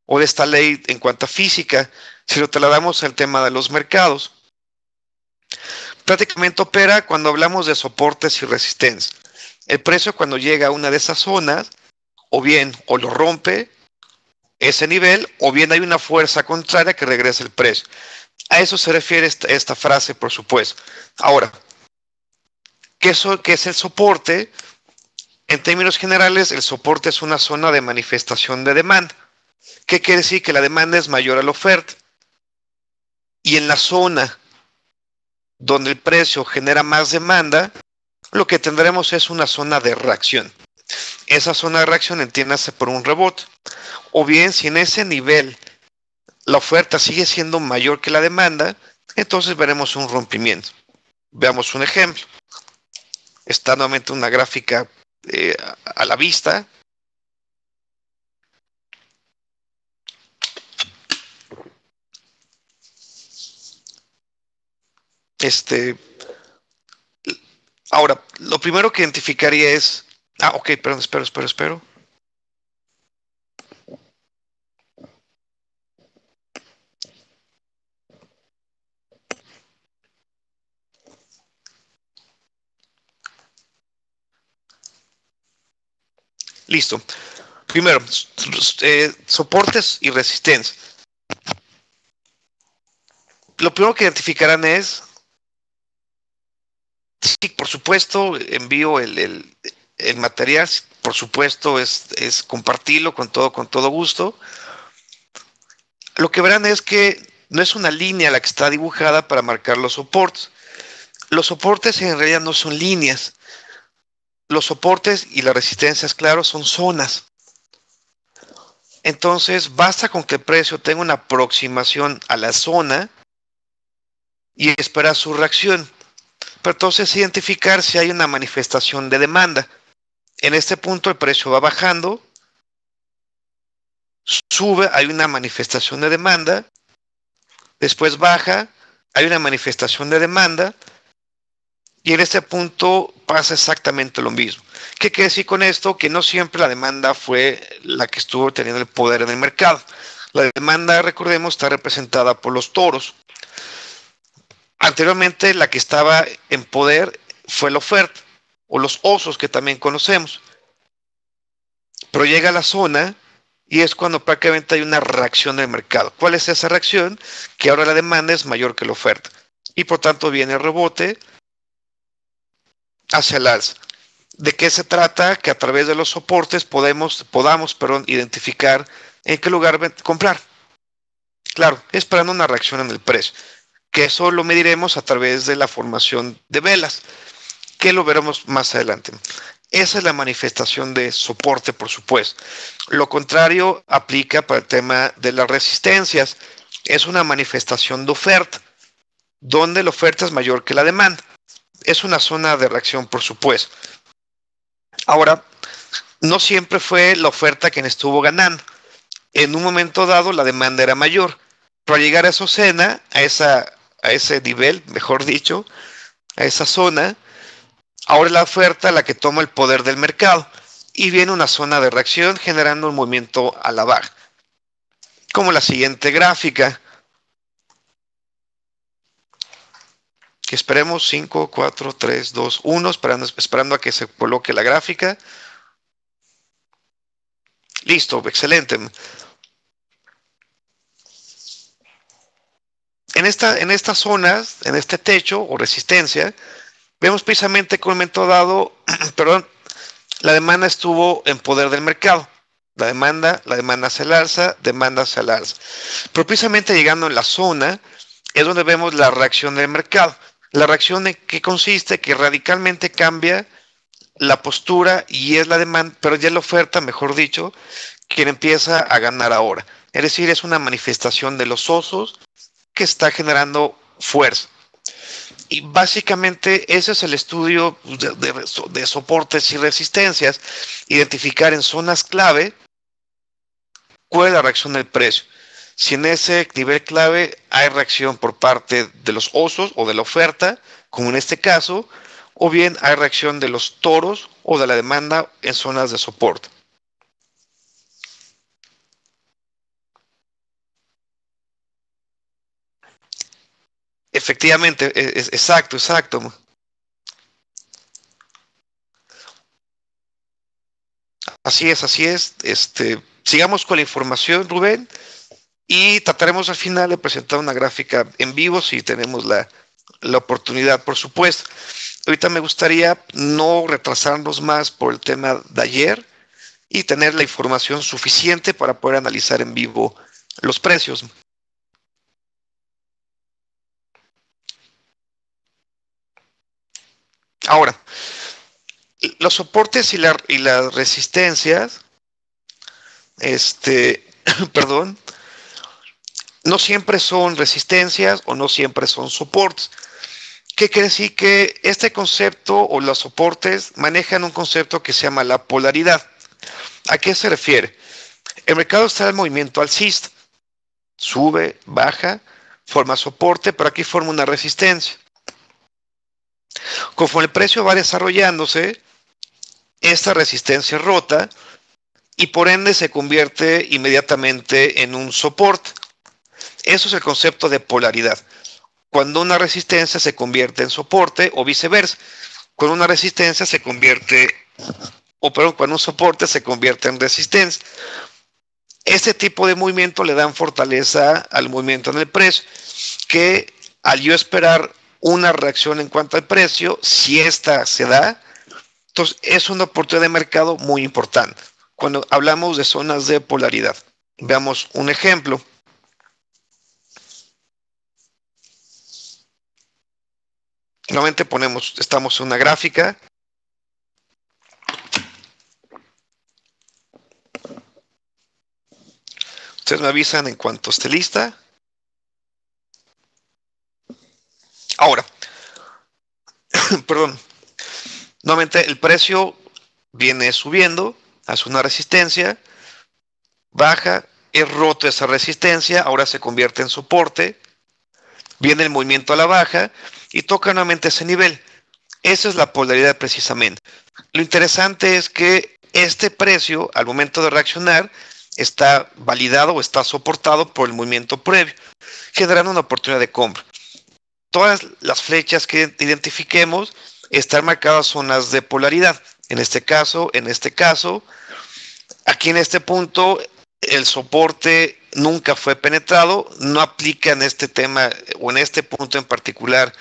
Speaker 1: o de esta ley en cuanto a física? Si lo trasladamos al tema de los mercados, prácticamente opera cuando hablamos de soportes y resistencias. El precio cuando llega a una de esas zonas, o bien o lo rompe ese nivel, o bien hay una fuerza contraria que regresa el precio. A eso se refiere esta frase, por supuesto. Ahora, ¿qué es el soporte? En términos generales, el soporte es una zona de manifestación de demanda. ¿Qué quiere decir? Que la demanda es mayor a la oferta. Y en la zona donde el precio genera más demanda, lo que tendremos es una zona de reacción. Esa zona de reacción entiéndase por un rebote. O bien, si en ese nivel la oferta sigue siendo mayor que la demanda, entonces veremos un rompimiento. Veamos un ejemplo. Está nuevamente una gráfica a la vista. Ahora, lo primero que identificaría es... ok, perdón, espero. Listo. Primero, soportes y resistencia. Lo primero que identificarán es, sí, por supuesto, envío el material, por supuesto, es compartirlo con todo gusto. Lo que verán es que no es una línea la que está dibujada para marcar los soportes. Los soportes en realidad no son líneas. Los soportes y las resistencias, claro, son zonas. Entonces, basta con que el precio tenga una aproximación a la zona y esperar su reacción. Pero entonces identificar si hay una manifestación de demanda. En este punto el precio va bajando, sube, hay una manifestación de demanda, después baja, hay una manifestación de demanda, y en este punto pasa exactamente lo mismo. ¿Qué quiere decir con esto? Que no siempre la demanda fue la que estuvo teniendo el poder en el mercado. La demanda, recordemos, está representada por los toros. Anteriormente la que estaba en poder fue la oferta, o los osos que también conocemos. Pero llega a la zona y es cuando prácticamente hay una reacción del mercado. ¿Cuál es esa reacción? Que ahora la demanda es mayor que la oferta y por tanto viene el rebote hacia el alza. ¿De qué se trata? Que a través de los soportes podamos identificar en qué lugar comprar. Claro, esperando una reacción en el precio, que eso lo mediremos a través de la formación de velas, que lo veremos más adelante. Esa es la manifestación de soporte, por supuesto. Lo contrario aplica para el tema de las resistencias. Es una manifestación de oferta, donde la oferta es mayor que la demanda. Es una zona de reacción, por supuesto. Ahora, no siempre fue la oferta quien estuvo ganando. En un momento dado la demanda era mayor. Para llegar a esa zona, a ese nivel, mejor dicho, a esa zona, ahora es la oferta la que toma el poder del mercado y viene una zona de reacción generando un movimiento a la baja. Como la siguiente gráfica, que esperemos 5, 4, 3, 2, 1, esperando a que se coloque la gráfica. Listo, excelente. En estas zonas, en este techo o resistencia, vemos precisamente que en un momento dado, perdón, la demanda estuvo en poder del mercado. La demanda hacia el alza, demanda hacia el alza. Pero precisamente llegando en la zona es donde vemos la reacción del mercado. La reacción en que consiste que radicalmente cambia la postura y es la demanda, pero ya es la oferta, mejor dicho, quien empieza a ganar ahora. Es decir, es una manifestación de los osos que está generando fuerza. Y básicamente ese es el estudio de soportes y resistencias, identificar en zonas clave cuál es la reacción del precio. Si en ese nivel clave hay reacción por parte de los osos o de la oferta, como en este caso, o bien hay reacción de los toros o de la demanda en zonas de soporte. Efectivamente, exacto. Así es, así es. Sigamos con la información, Rubén, y trataremos al final de presentar una gráfica en vivo si tenemos la oportunidad, por supuesto. Ahorita me gustaría no retrasarnos más por el tema de ayer y tener la información suficiente para poder analizar en vivo los precios. Ahora, los soportes y las resistencias, perdón, no siempre son resistencias o no siempre son soportes. ¿Qué quiere decir? Que este concepto o los soportes manejan un concepto que se llama la polaridad. ¿A qué se refiere? El mercado está en movimiento alcista. Sube, baja, forma soporte, pero aquí forma una resistencia. Conforme el precio va desarrollándose, esta resistencia rota y por ende se convierte inmediatamente en un soporte. Eso es el concepto de polaridad. Cuando una resistencia se convierte en soporte o viceversa. Cuando una resistencia se convierte, cuando un soporte se convierte en resistencia. Este tipo de movimiento le dan fortaleza al movimiento en el precio, que al yo esperar una reacción en cuanto al precio, si esta se da, entonces es una oportunidad de mercado muy importante cuando hablamos de zonas de polaridad. Veamos un ejemplo. Nuevamente estamos en una gráfica. Ustedes me avisan en cuanto esté lista. Ahora, perdón. Nuevamente el precio viene subiendo, hace una resistencia, baja, es roto esa resistencia, ahora se convierte en soporte, viene el movimiento a la baja y toca nuevamente ese nivel. Esa es la polaridad precisamente. Lo interesante es que este precio, al momento de reaccionar, está validado o está soportado por el movimiento previo, generando una oportunidad de compra. Todas las flechas que identifiquemos están marcadas zonas de polaridad. En este caso, aquí en este punto, el soporte nunca fue penetrado, no aplica en este tema o en este punto en particular.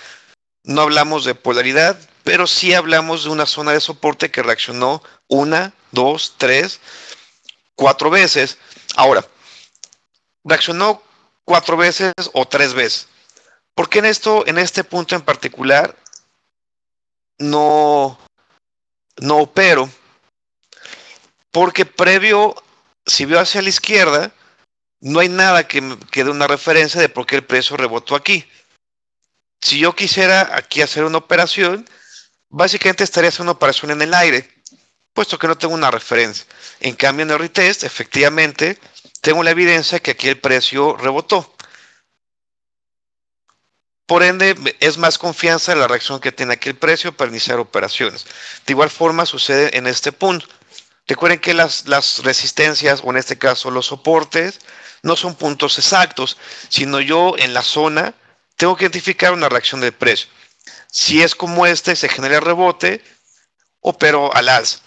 Speaker 1: No hablamos de polaridad, pero sí hablamos de una zona de soporte que reaccionó una, dos, tres, cuatro veces. Ahora, reaccionó cuatro veces o tres veces. ¿Por qué en este punto en particular, no, no opero? Porque previo, si veo hacia la izquierda, no hay nada que dé una referencia de por qué el precio rebotó aquí. Si yo quisiera aquí hacer una operación, básicamente estaría haciendo una operación en el aire, puesto que no tengo una referencia. En cambio, en el retest, efectivamente, tengo la evidencia que aquí el precio rebotó. Por ende, es más confianza en la reacción que tiene aquí el precio para iniciar operaciones. De igual forma, sucede en este punto. Recuerden que las resistencias, o en este caso los soportes, no son puntos exactos, sino yo en la zona tengo que identificar una reacción del precio. Si es como este, se genera rebote, opero al alza.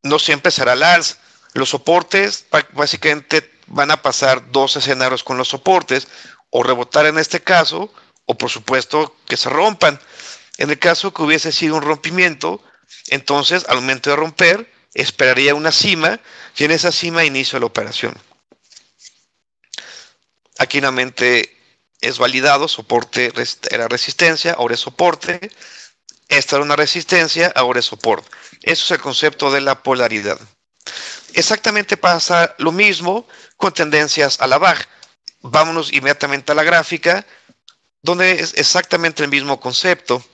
Speaker 1: No siempre será al alza. Los soportes básicamente van a pasar dos escenarios con los soportes, o rebotar en este caso, o por supuesto que se rompan. En el caso que hubiese sido un rompimiento, entonces al momento de romper, esperaría una cima y en esa cima inicio la operación. Aquí nuevamente es validado, soporte era resistencia, ahora es soporte, esta era una resistencia, ahora es soporte. Eso es el concepto de la polaridad. Exactamente pasa lo mismo con tendencias a la baja. Vámonos inmediatamente a la gráfica, donde es exactamente el mismo concepto.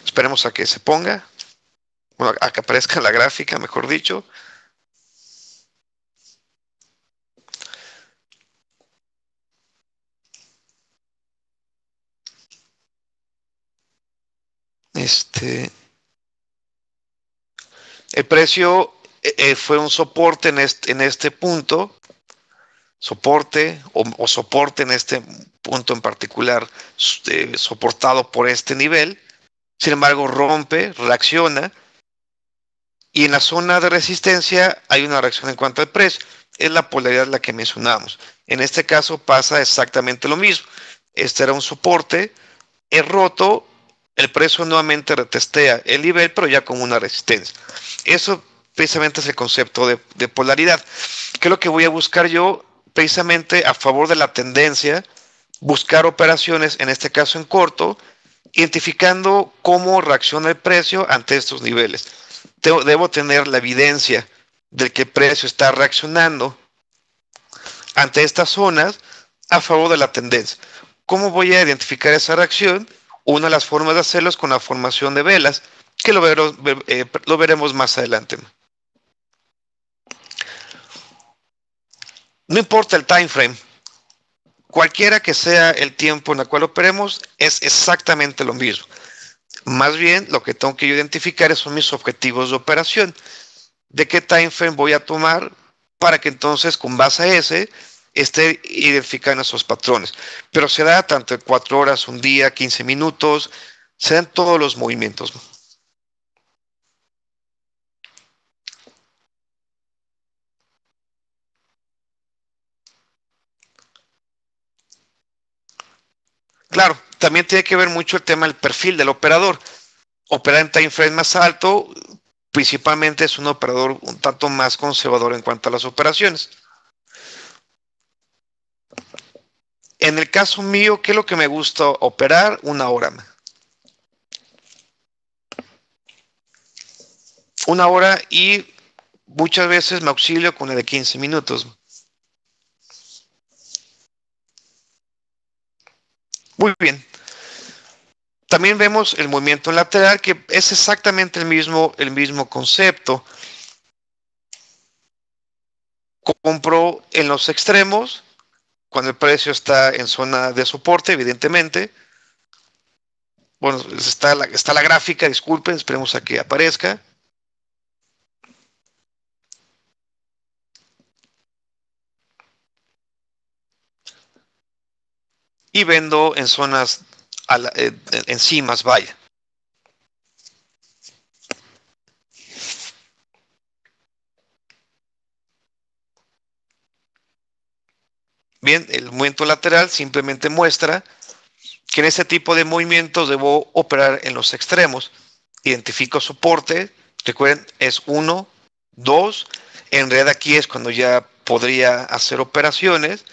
Speaker 1: Esperemos a que se ponga, bueno, a que aparezca la gráfica, mejor dicho. El precio fue un soporte en este punto, soporte o soporte en este punto en particular, soportado por este nivel. Sin embargo, rompe, reacciona y en la zona de resistencia hay una reacción en cuanto al precio. Es la polaridad la que mencionamos. En este caso pasa exactamente lo mismo. Este era un soporte, es roto, el precio nuevamente retestea el nivel, pero ya con una resistencia. Eso precisamente es el concepto de polaridad. ¿Qué es lo que voy a buscar yo? Precisamente a favor de la tendencia, buscar operaciones, en este caso en corto, identificando cómo reacciona el precio ante estos niveles. Debo tener la evidencia de que el precio está reaccionando ante estas zonas a favor de la tendencia. ¿Cómo voy a identificar esa reacción? Una de las formas de hacerlo es con la formación de velas, que lo veremos más adelante. No importa el time frame, cualquiera que sea el tiempo en el cual operemos, es exactamente lo mismo. Más bien, lo que tengo que identificar son mis objetivos de operación. ¿De qué time frame voy a tomar para que entonces, con base a ese, esté identificando esos patrones? Pero se da tanto en 4 horas, un día, 15 minutos, se dan todos los movimientos. Claro, también tiene que ver mucho el tema del perfil del operador. Operar en time frame más alto, principalmente es un operador un tanto más conservador en cuanto a las operaciones. En el caso mío, ¿qué es lo que me gusta operar? Una hora. Una hora y muchas veces me auxilio con la de 15 minutos. Muy bien. También vemos el movimiento lateral, que es exactamente el mismo concepto. Compro en los extremos, cuando el precio está en zona de soporte, evidentemente. Bueno, está la gráfica, disculpen, esperemos a que aparezca. Y vendo en zonas encima, vaya. Bien, el movimiento lateral simplemente muestra que en ese tipo de movimientos debo operar en los extremos. Identifico soporte, recuerden, es 1, 2. En realidad aquí es cuando ya podría hacer operaciones.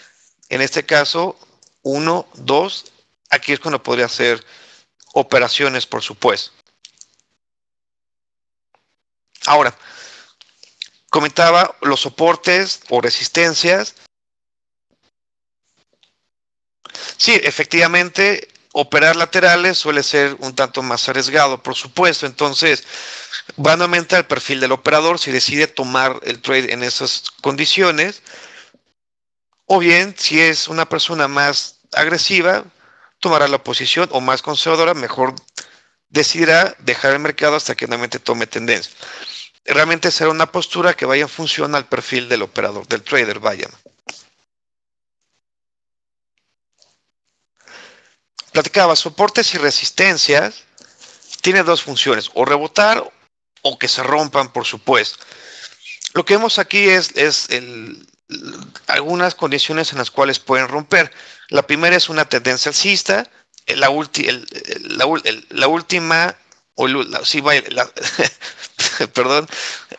Speaker 1: En este caso, 1, 2. Aquí es cuando podría hacer operaciones, por supuesto. Ahora, comentaba los soportes o resistencias. Sí, efectivamente, operar laterales suele ser un tanto más arriesgado, por supuesto. Entonces, va nuevamente al perfil del operador si decide tomar el trade en esas condiciones, o bien, si es una persona más agresiva, tomará la posición, o más conservadora, mejor decidirá dejar el mercado hasta que nuevamente tome tendencia. Realmente será una postura que vaya en función al perfil del operador, del trader, vaya. Platicaba, soportes y resistencias tiene dos funciones, o rebotar o que se rompan, por supuesto. Lo que vemos aquí es algunas condiciones en las cuales pueden romper. La primera es una tendencia alcista, la última, perdón,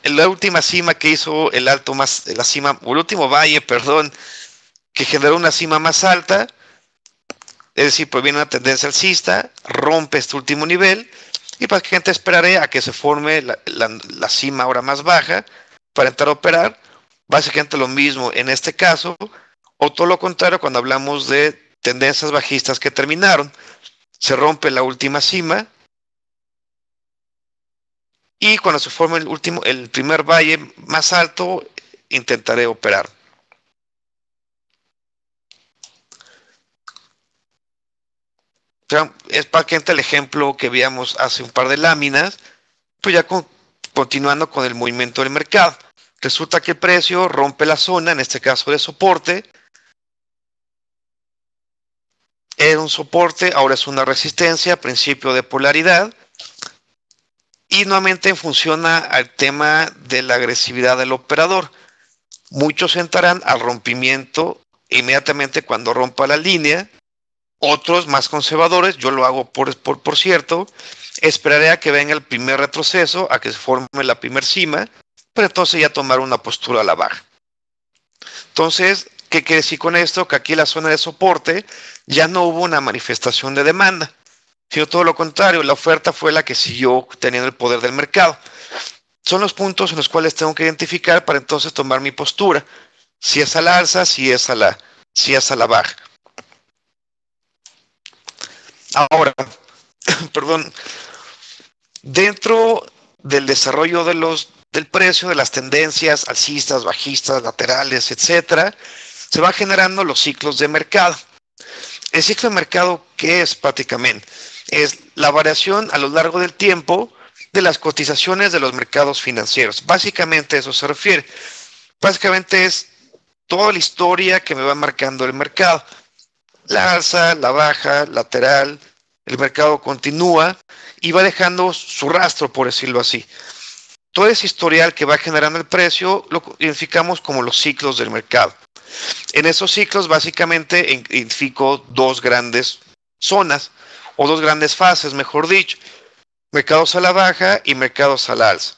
Speaker 1: la última cima que hizo el alto más, la cima, o el último valle, perdón, que generó una cima más alta, es decir, pues viene una tendencia alcista, rompe este último nivel, y prácticamente esperaré a que se forme la cima ahora más baja para entrar a operar. Básicamente lo mismo en este caso, o todo lo contrario cuando hablamos de tendencias bajistas que terminaron. Se rompe la última cima y cuando se forme el primer valle más alto, intentaré operar. Es prácticamente el ejemplo que veíamos hace un par de láminas, pues ya continuando con el movimiento del mercado. Resulta que el precio rompe la zona, en este caso de soporte. Era un soporte, ahora es una resistencia, principio de polaridad. Y nuevamente funciona al tema de la agresividad del operador. Muchos entrarán al rompimiento inmediatamente cuando rompa la línea. Otros más conservadores, yo lo hago por cierto, esperaré a que venga el primer retroceso, a que se forme la primer cima, pero entonces ya tomar una postura a la baja. Entonces, ¿qué quiere decir con esto? Que aquí en la zona de soporte ya no hubo una manifestación de demanda, sino todo lo contrario, la oferta fue la que siguió teniendo el poder del mercado. Son los puntos en los cuales tengo que identificar para entonces tomar mi postura, si es a la alza, si es a la baja. Ahora, perdón, dentro del desarrollo del precio, de las tendencias alcistas, bajistas, laterales, etcétera, se van generando los ciclos de mercado. El ciclo de mercado, ¿qué es prácticamente? Es la variación a lo largo del tiempo de las cotizaciones de los mercados financieros. Básicamente eso se refiere. Básicamente es toda la historia que me va marcando el mercado. La alza, la baja, lateral, el mercado continúa y va dejando su rastro, por decirlo así. Todo ese historial que va generando el precio lo identificamos como los ciclos del mercado. En esos ciclos básicamente identifico dos grandes zonas o dos grandes fases, mejor dicho, mercados a la baja y mercados a la alza.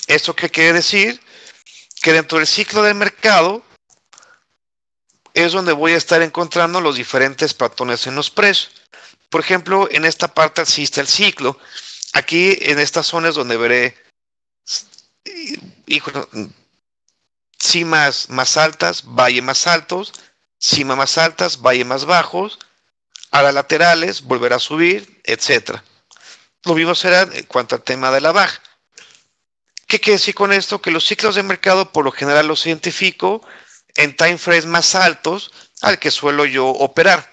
Speaker 1: ¿Esto qué quiere decir? Que dentro del ciclo del mercado es donde voy a estar encontrando los diferentes patrones en los precios. Por ejemplo, en esta parte existe el ciclo. Aquí en esta zona es donde veré cimas más altas, valle más altos, cima más altas, valle más bajos, a las laterales volverá a subir, etc. Lo mismo será en cuanto al tema de la baja. ¿Qué quiere decir con esto? Que los ciclos de mercado por lo general los identifico en time frames más altos al que suelo yo operar.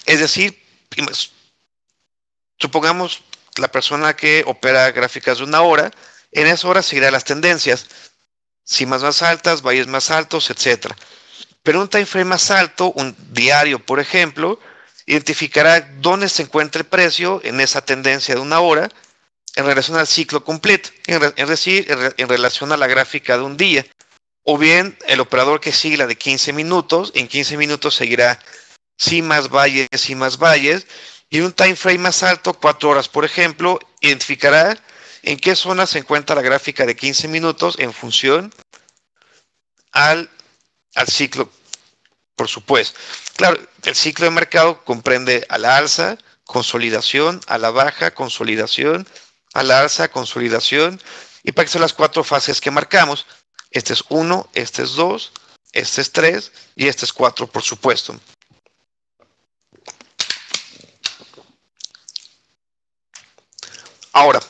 Speaker 1: Es decir, supongamos la persona que opera gráficas de una hora, en esa hora seguirá las tendencias, cimas más altas, valles más altos, etc. Pero un time frame más alto, un diario, por ejemplo, identificará dónde se encuentra el precio en esa tendencia de una hora en relación al ciclo completo, es decir, en relación a la gráfica de un día O bien el operador que sigue la de 15 minutos, en 15 minutos seguirá sí más valles, sí más valles, y en un time frame más alto, 4 horas, por ejemplo, identificará en qué zona se encuentra la gráfica de 15 minutos en función al, al ciclo, por supuesto. Claro, el ciclo de mercado comprende a la alza, consolidación, a la baja, consolidación, a la alza, consolidación, y para que son las 4 fases que marcamos. Este es 1, este es 2, este es 3 y este es 4, por supuesto. Ahora,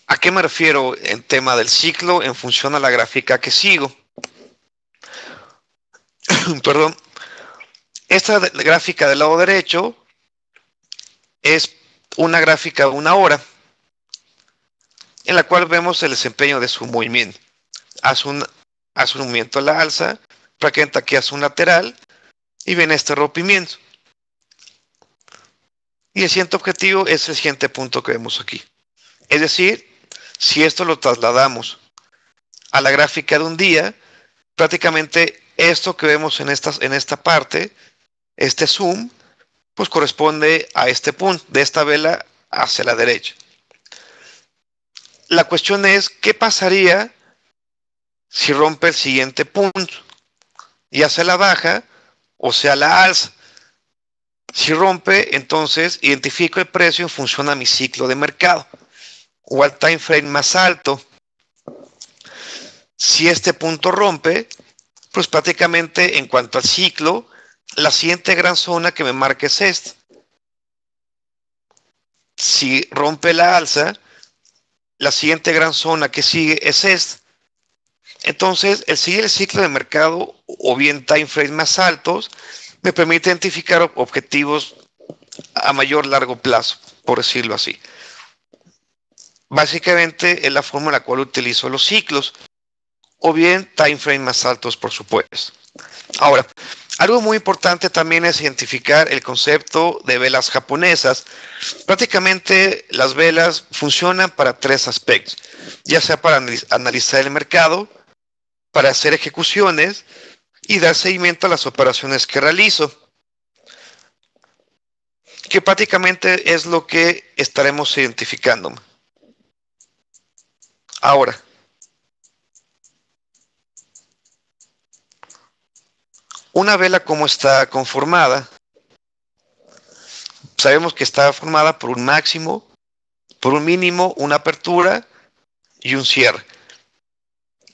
Speaker 1: ¿a qué me refiero en tema del ciclo en función a la gráfica que sigo? Perdón. Esta gráfica del lado derecho es una gráfica de una hora en la cual vemos el desempeño de su movimiento. Hace un movimiento a la alza, prácticamente aquí hace un lateral y viene este rompimiento. Y el siguiente objetivo es el siguiente punto que vemos aquí. Es decir, si esto lo trasladamos a la gráfica de un día, prácticamente esto que vemos en esta parte, este zoom, pues corresponde a este punto, de esta vela hacia la derecha. La cuestión es, ¿qué pasaría si rompe el siguiente punto? Ya sea la baja o sea la alza. Si rompe, entonces identifico el precio en función a mi ciclo de mercado o al time frame más alto. Si este punto rompe, pues prácticamente en cuanto al ciclo, la siguiente gran zona que me marca es esta. Si rompe la alza, la siguiente gran zona que sigue es esta. Entonces, el seguir el ciclo de mercado o bien time frames más altos me permite identificar objetivos a mayor largo plazo, por decirlo así. Básicamente es la forma en la cual utilizo los ciclos o bien time frames más altos, por supuesto. Ahora, algo muy importante también es identificar el concepto de velas japonesas. Prácticamente las velas funcionan para 3 aspectos, ya sea para analizar el mercado, para hacer ejecuciones y dar seguimiento a las operaciones que realizo, que prácticamente es lo que estaremos identificando. Ahora, una vela como está conformada, sabemos que está formada por un máximo, por un mínimo, una apertura y un cierre.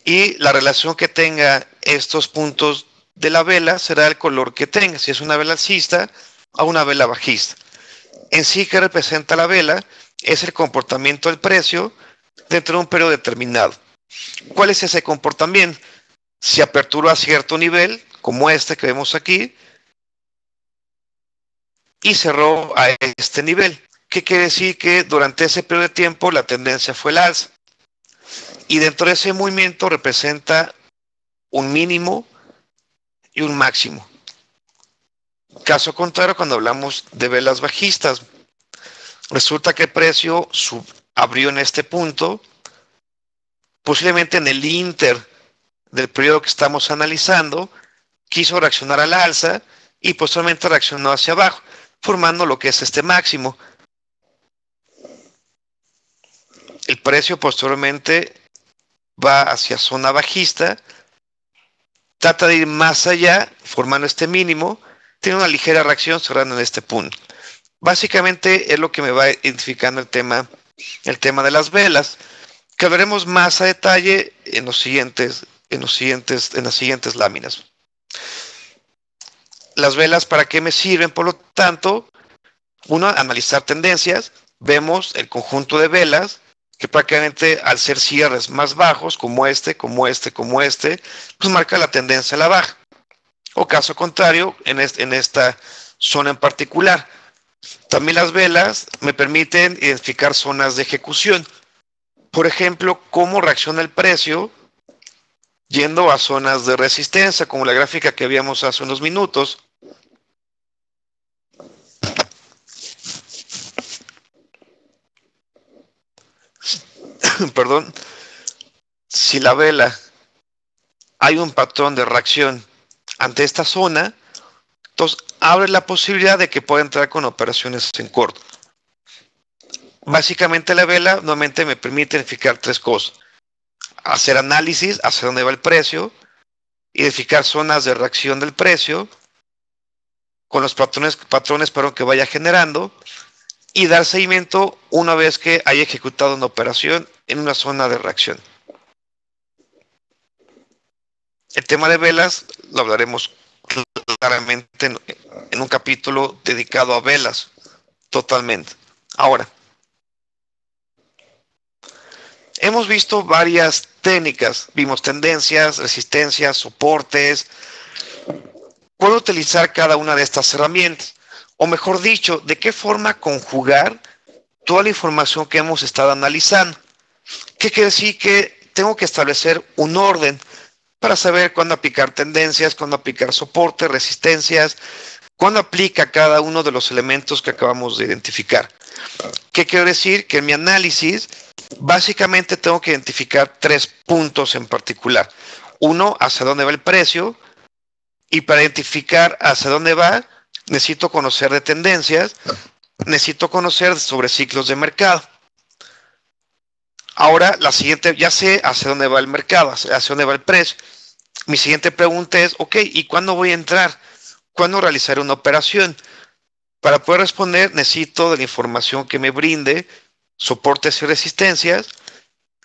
Speaker 1: Y la relación que tenga estos puntos de la vela será el color que tenga, si es una vela alcista o una vela bajista. En sí, ¿qué representa la vela? Es el comportamiento del precio dentro de un periodo determinado. ¿Cuál es ese comportamiento? Si aperturó a cierto nivel, como este que vemos aquí, y cerró a este nivel. ¿Qué quiere decir? Que durante ese periodo de tiempo la tendencia fue el alza. Y dentro de ese movimiento representa un mínimo y un máximo. Caso contrario, cuando hablamos de velas bajistas, resulta que el precio abrió en este punto, posiblemente en el inter del periodo que estamos analizando, quiso reaccionar al alza y posteriormente reaccionó hacia abajo, formando lo que es este máximo. El precio posteriormente va hacia zona bajista, trata de ir más allá, formando este mínimo, tiene una ligera reacción cerrando en este punto. Básicamente es lo que me va identificando el tema de las velas, que veremos más a detalle en las siguientes láminas. Las velas, ¿para qué me sirven? Por lo tanto, uno, analizar tendencias, vemos el conjunto de velas, que prácticamente al ser cierres más bajos, como este, pues marca la tendencia a la baja. O caso contrario, en esta zona en particular. También las velas me permiten identificar zonas de ejecución. Por ejemplo, cómo reacciona el precio yendo a zonas de resistencia, como la gráfica que habíamos hace unos minutos. Perdón. Si la vela hay un patrón de reacción ante esta zona, entonces abre la posibilidad de que pueda entrar con operaciones en corto. Básicamente la vela nuevamente me permite identificar tres cosas: hacer análisis, hacia dónde va el precio, identificar zonas de reacción del precio con los patrones que vaya generando, y dar seguimiento una vez que haya ejecutado una operación en una zona de reacción. El tema de velas lo hablaremos claramente en un capítulo dedicado a velas, totalmente. Ahora, hemos visto varias técnicas, vimos tendencias, resistencias, soportes. Puedo utilizar cada una de estas herramientas, o mejor dicho, de qué forma conjugar toda la información que hemos estado analizando. ¿Qué quiere decir? Que tengo que establecer un orden para saber cuándo aplicar tendencias, cuándo aplicar soporte, resistencias, cuándo aplica cada uno de los elementos que acabamos de identificar. ¿Qué quiero decir? Que en mi análisis básicamente tengo que identificar tres puntos en particular. Uno, hacia dónde va el precio, y para identificar hacia dónde va, necesito conocer de tendencias, necesito conocer sobre ciclos de mercado. Ahora, la siguiente, ya sé hacia dónde va el mercado, hacia dónde va el precio. Mi siguiente pregunta es, ok, ¿y cuándo voy a entrar? ¿Cuándo realizaré una operación? Para poder responder, necesito de la información que me brinde soportes y resistencias,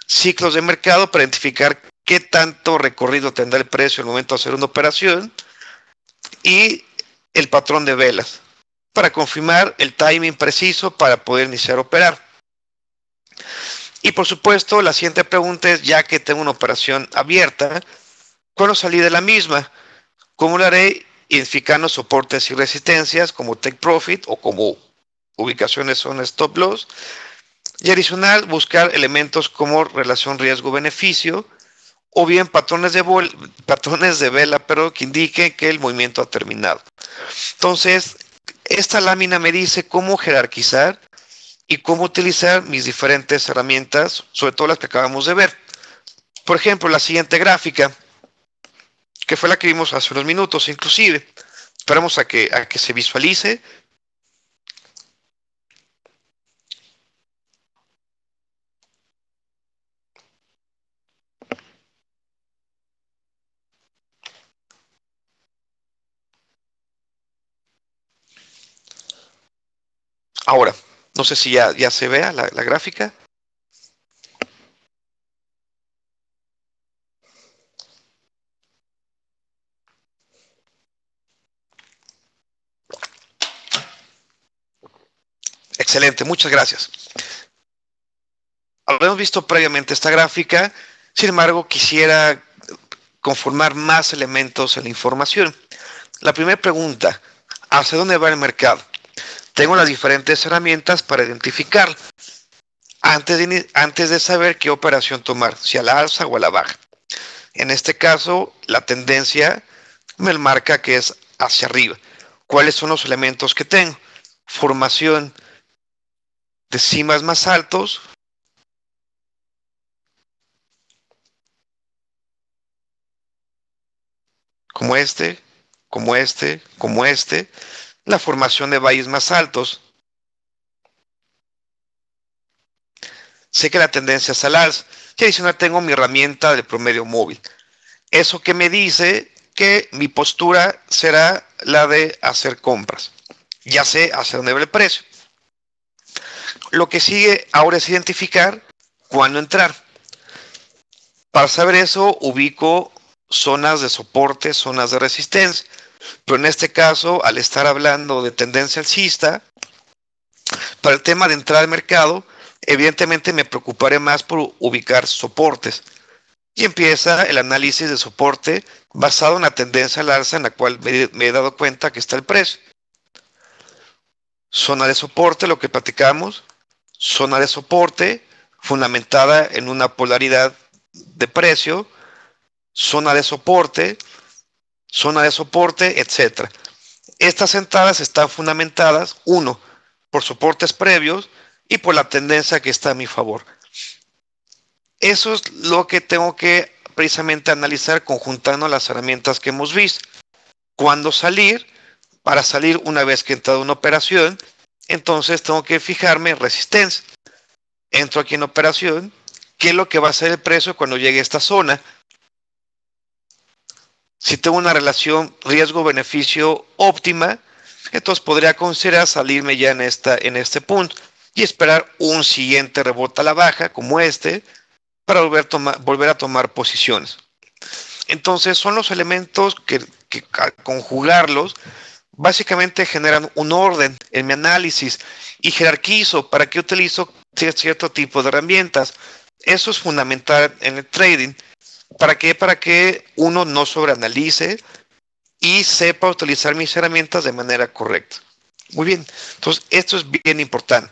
Speaker 1: ciclos de mercado para identificar qué tanto recorrido tendrá el precio al momento de hacer una operación, y el patrón de velas para confirmar el timing preciso para poder iniciar a operar. Y por supuesto, la siguiente pregunta es, ya que tengo una operación abierta, ¿cuándo salí de la misma? ¿Cómo lo haré? Identificando soportes y resistencias como take profit o como ubicaciones son stop loss. Y adicional, buscar elementos como relación riesgo-beneficio o bien patrones de vela, pero que indiquen que el movimiento ha terminado. Entonces, esta lámina me dice cómo jerarquizar y cómo utilizar mis diferentes herramientas, sobre todo las que acabamos de ver. Por ejemplo, la siguiente gráfica, que fue la que vimos hace unos minutos, inclusive. Esperamos a que se visualice. Ahora, no sé si ya se vea la gráfica. Excelente, muchas gracias. Habíamos visto previamente esta gráfica, sin embargo, quisiera conformar más elementos en la información. La primera pregunta, ¿hacia dónde va el mercado? Tengo las diferentes herramientas para identificar antes de saber qué operación tomar, si a la alza o a la baja. En este caso, la tendencia me marca que es hacia arriba. ¿Cuáles son los elementos que tengo? Formación de cimas más altos, como este, como este, como este. La formación de valles más altos. Sé que la tendencia es al alza. Y adicional tengo mi herramienta de promedio móvil. Eso que me dice que mi postura será la de hacer compras. Ya sé hacia dónde va el precio. Lo que sigue ahora es identificar cuándo entrar. Para saber eso, ubico zonas de soporte, zonas de resistencia. Pero en este caso, al estar hablando de tendencia alcista, para el tema de entrada al mercado, evidentemente me preocuparé más por ubicar soportes. Y empieza el análisis de soporte basado en la tendencia al alza en la cual me he dado cuenta que está el precio. Zona de soporte, lo que platicamos. Zona de soporte fundamentada en una polaridad de precio. Zona de soporte, etc. Estas entradas están fundamentadas, uno, por soportes previos y por la tendencia que está a mi favor. Eso es lo que tengo que precisamente analizar conjuntando las herramientas que hemos visto. ¿Cuándo salir? Para salir una vez que he entrado en una operación, entonces tengo que fijarme en resistencia. Entro aquí en operación, ¿qué es lo que va a hacer el precio cuando llegue a esta zona? Si tengo una relación riesgo-beneficio óptima, entonces podría considerar salirme ya en este punto y esperar un siguiente rebote a la baja, como este, para volver a tomar posiciones. Entonces son los elementos que al conjugarlos, básicamente generan un orden en mi análisis y jerarquizo para que utilizo cierto tipo de herramientas. Eso es fundamental en el trading. ¿Para qué? Para que uno no sobreanalice y sepa utilizar mis herramientas de manera correcta. Muy bien, entonces esto es bien importante.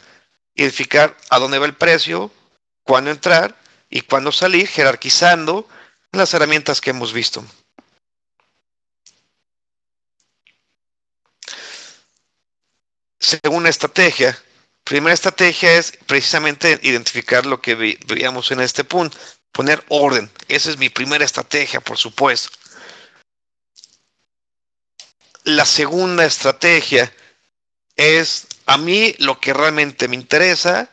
Speaker 1: Identificar a dónde va el precio, cuándo entrar y cuándo salir, jerarquizando las herramientas que hemos visto. Segunda estrategia. Primera estrategia es precisamente identificar lo que veíamos en este punto. Poner orden. Esa es mi primera estrategia, por supuesto. La segunda estrategia es, a mí lo que realmente me interesa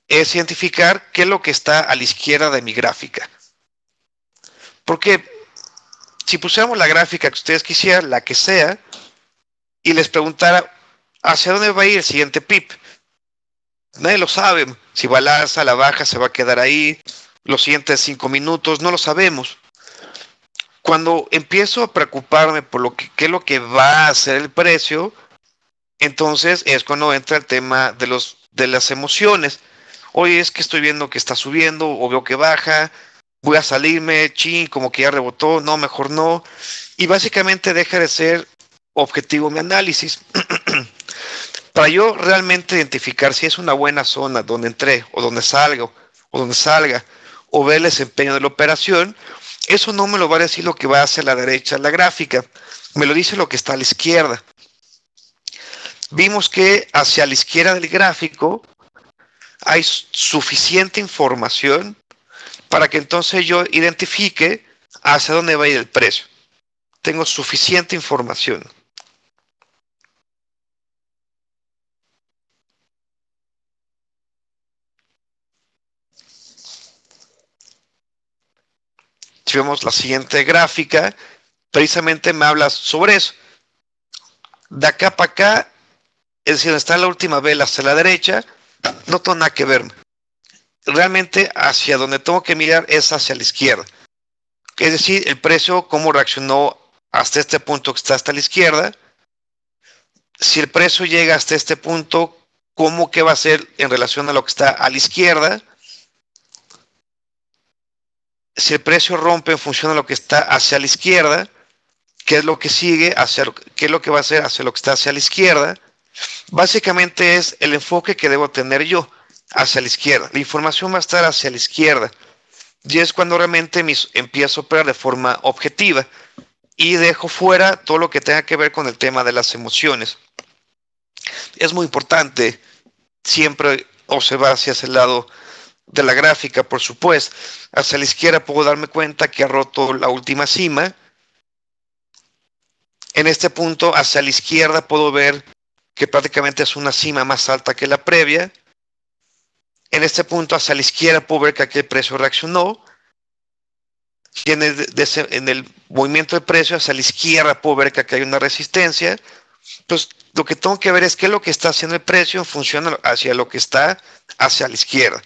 Speaker 1: es identificar qué es lo que está a la izquierda de mi gráfica. Porque si pusiéramos la gráfica que ustedes quisieran, la que sea, y les preguntara hacia dónde va a ir el siguiente pip, nadie lo sabe. Si va a la alza, a la baja, se va a quedar ahí. Los siguientes 5 minutos, no lo sabemos. Cuando empiezo a preocuparme por qué es lo que va a hacer el precio, entonces es cuando entra el tema de las emociones. Oye, es que estoy viendo que está subiendo o veo que baja, voy a salirme, como que ya rebotó, no, mejor no. Y básicamente deja de ser objetivo mi análisis. Para yo realmente identificar si es una buena zona donde entré o donde salga, o ver el desempeño de la operación, eso no me lo va a decir lo que va hacia la derecha la gráfica, me lo dice lo que está a la izquierda. Vimos que hacia la izquierda del gráfico hay suficiente información para que entonces yo identifique hacia dónde va a ir el precio. Tengo suficiente información. Si vemos la siguiente gráfica, precisamente me habla sobre eso. De acá para acá, es decir, donde está la última vela hacia la derecha, no tengo nada que ver. Realmente hacia donde tengo que mirar es hacia la izquierda. Es decir, el precio, cómo reaccionó hasta este punto que está hasta la izquierda. Si el precio llega hasta este punto, ¿cómo que va a ser en relación a lo que está a la izquierda? Si el precio rompe en función a lo que está hacia la izquierda, ¿qué es lo que sigue? ¿Qué es lo que va a hacer hacia lo que está hacia la izquierda? Básicamente es el enfoque que debo tener yo hacia la izquierda. La información va a estar hacia la izquierda. Y es cuando realmente empiezo a operar de forma objetiva y dejo fuera todo lo que tenga que ver con el tema de las emociones. Es muy importante siempre observar hacia ese lado de la gráfica, por supuesto. Hacia la izquierda puedo darme cuenta que ha roto la última cima. En este punto, hacia la izquierda puedo ver que prácticamente es una cima más alta que la previa. En este punto, hacia la izquierda puedo ver que aquí el precio reaccionó. Y en el movimiento de precio hacia la izquierda puedo ver que aquí hay una resistencia. Pues lo que tengo que ver es qué es lo que está haciendo el precio en función hacia lo que está hacia la izquierda.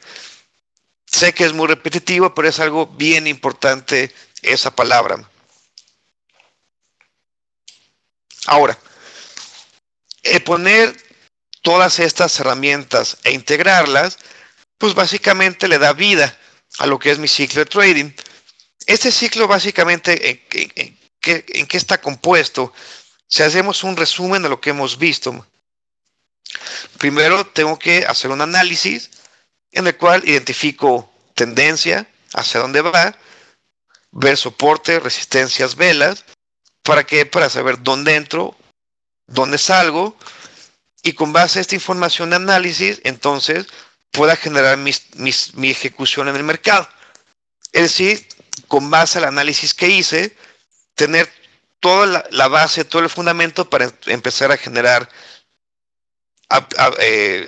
Speaker 1: Sé que es muy repetitivo, pero es algo bien importante esa palabra. Ahora, el poner todas estas herramientas e integrarlas, pues básicamente le da vida a lo que es mi ciclo de trading. Este ciclo básicamente, ¿en qué está compuesto? Si hacemos un resumen de lo que hemos visto, primero tengo que hacer un análisis en el cual identifico tendencia, hacia dónde va, ver soporte, resistencias, velas, ¿para qué? Para saber dónde entro, dónde salgo, y con base a esta información de análisis, entonces pueda generar mi ejecución en el mercado. Es decir, con base al análisis que hice, tener toda la base, todo el fundamento para empezar a generar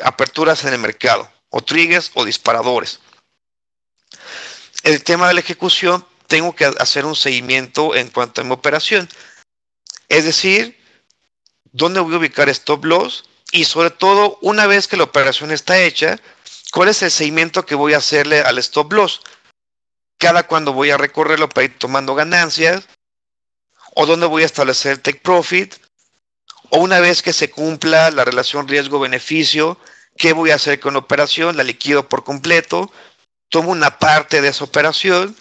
Speaker 1: aperturas en el mercado, o triggers o disparadores. El tema de la ejecución, tengo que hacer un seguimiento en cuanto a mi operación. Es decir, dónde voy a ubicar stop loss y sobre todo, una vez que la operación está hecha, cuál es el seguimiento que voy a hacerle al stop loss. Cada cuando voy a recorrerlo para ir tomando ganancias, o dónde voy a establecer el take profit, o una vez que se cumpla la relación riesgo-beneficio, ¿qué voy a hacer con la operación? La liquido por completo, tomo una parte de esa operación.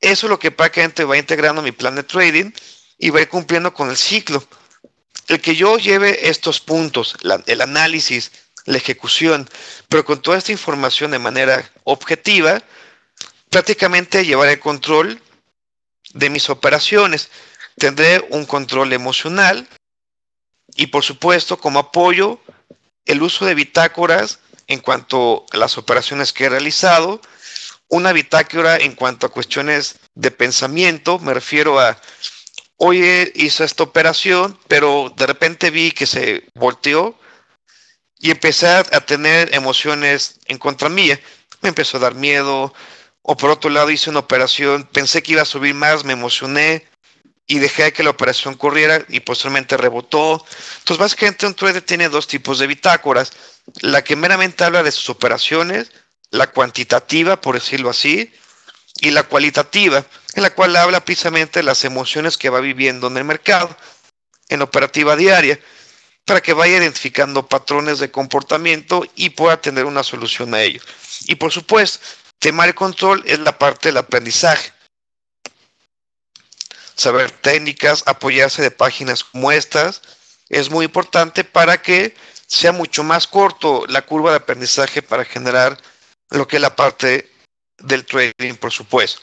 Speaker 1: Eso es lo que prácticamente va integrando mi plan de trading y va a ir cumpliendo con el ciclo. El que yo lleve estos puntos, el análisis, la ejecución, pero con toda esta información de manera objetiva, prácticamente llevaré el control de mis operaciones. Tendré un control emocional y, por supuesto, como apoyo, el uso de bitácoras en cuanto a las operaciones que he realizado, una bitácora en cuanto a cuestiones de pensamiento, me refiero a, oye, hice esta operación, pero de repente vi que se volteó y empecé a tener emociones en contra mía. Me empezó a dar miedo, o por otro lado hice una operación, pensé que iba a subir más, me emocioné y dejé que la operación corriera y posteriormente rebotó. Entonces, básicamente un trader tiene dos tipos de bitácoras: la que meramente habla de sus operaciones, la cuantitativa, por decirlo así, y la cualitativa, en la cual habla precisamente de las emociones que va viviendo en el mercado, en la operativa diaria, para que vaya identificando patrones de comportamiento y pueda tener una solución a ello. Y por supuesto, tomar el control es la parte del aprendizaje. Saber técnicas, apoyarse de páginas como estas, es muy importante para que sea mucho más corto la curva de aprendizaje para generar lo que es la parte del trading, por supuesto.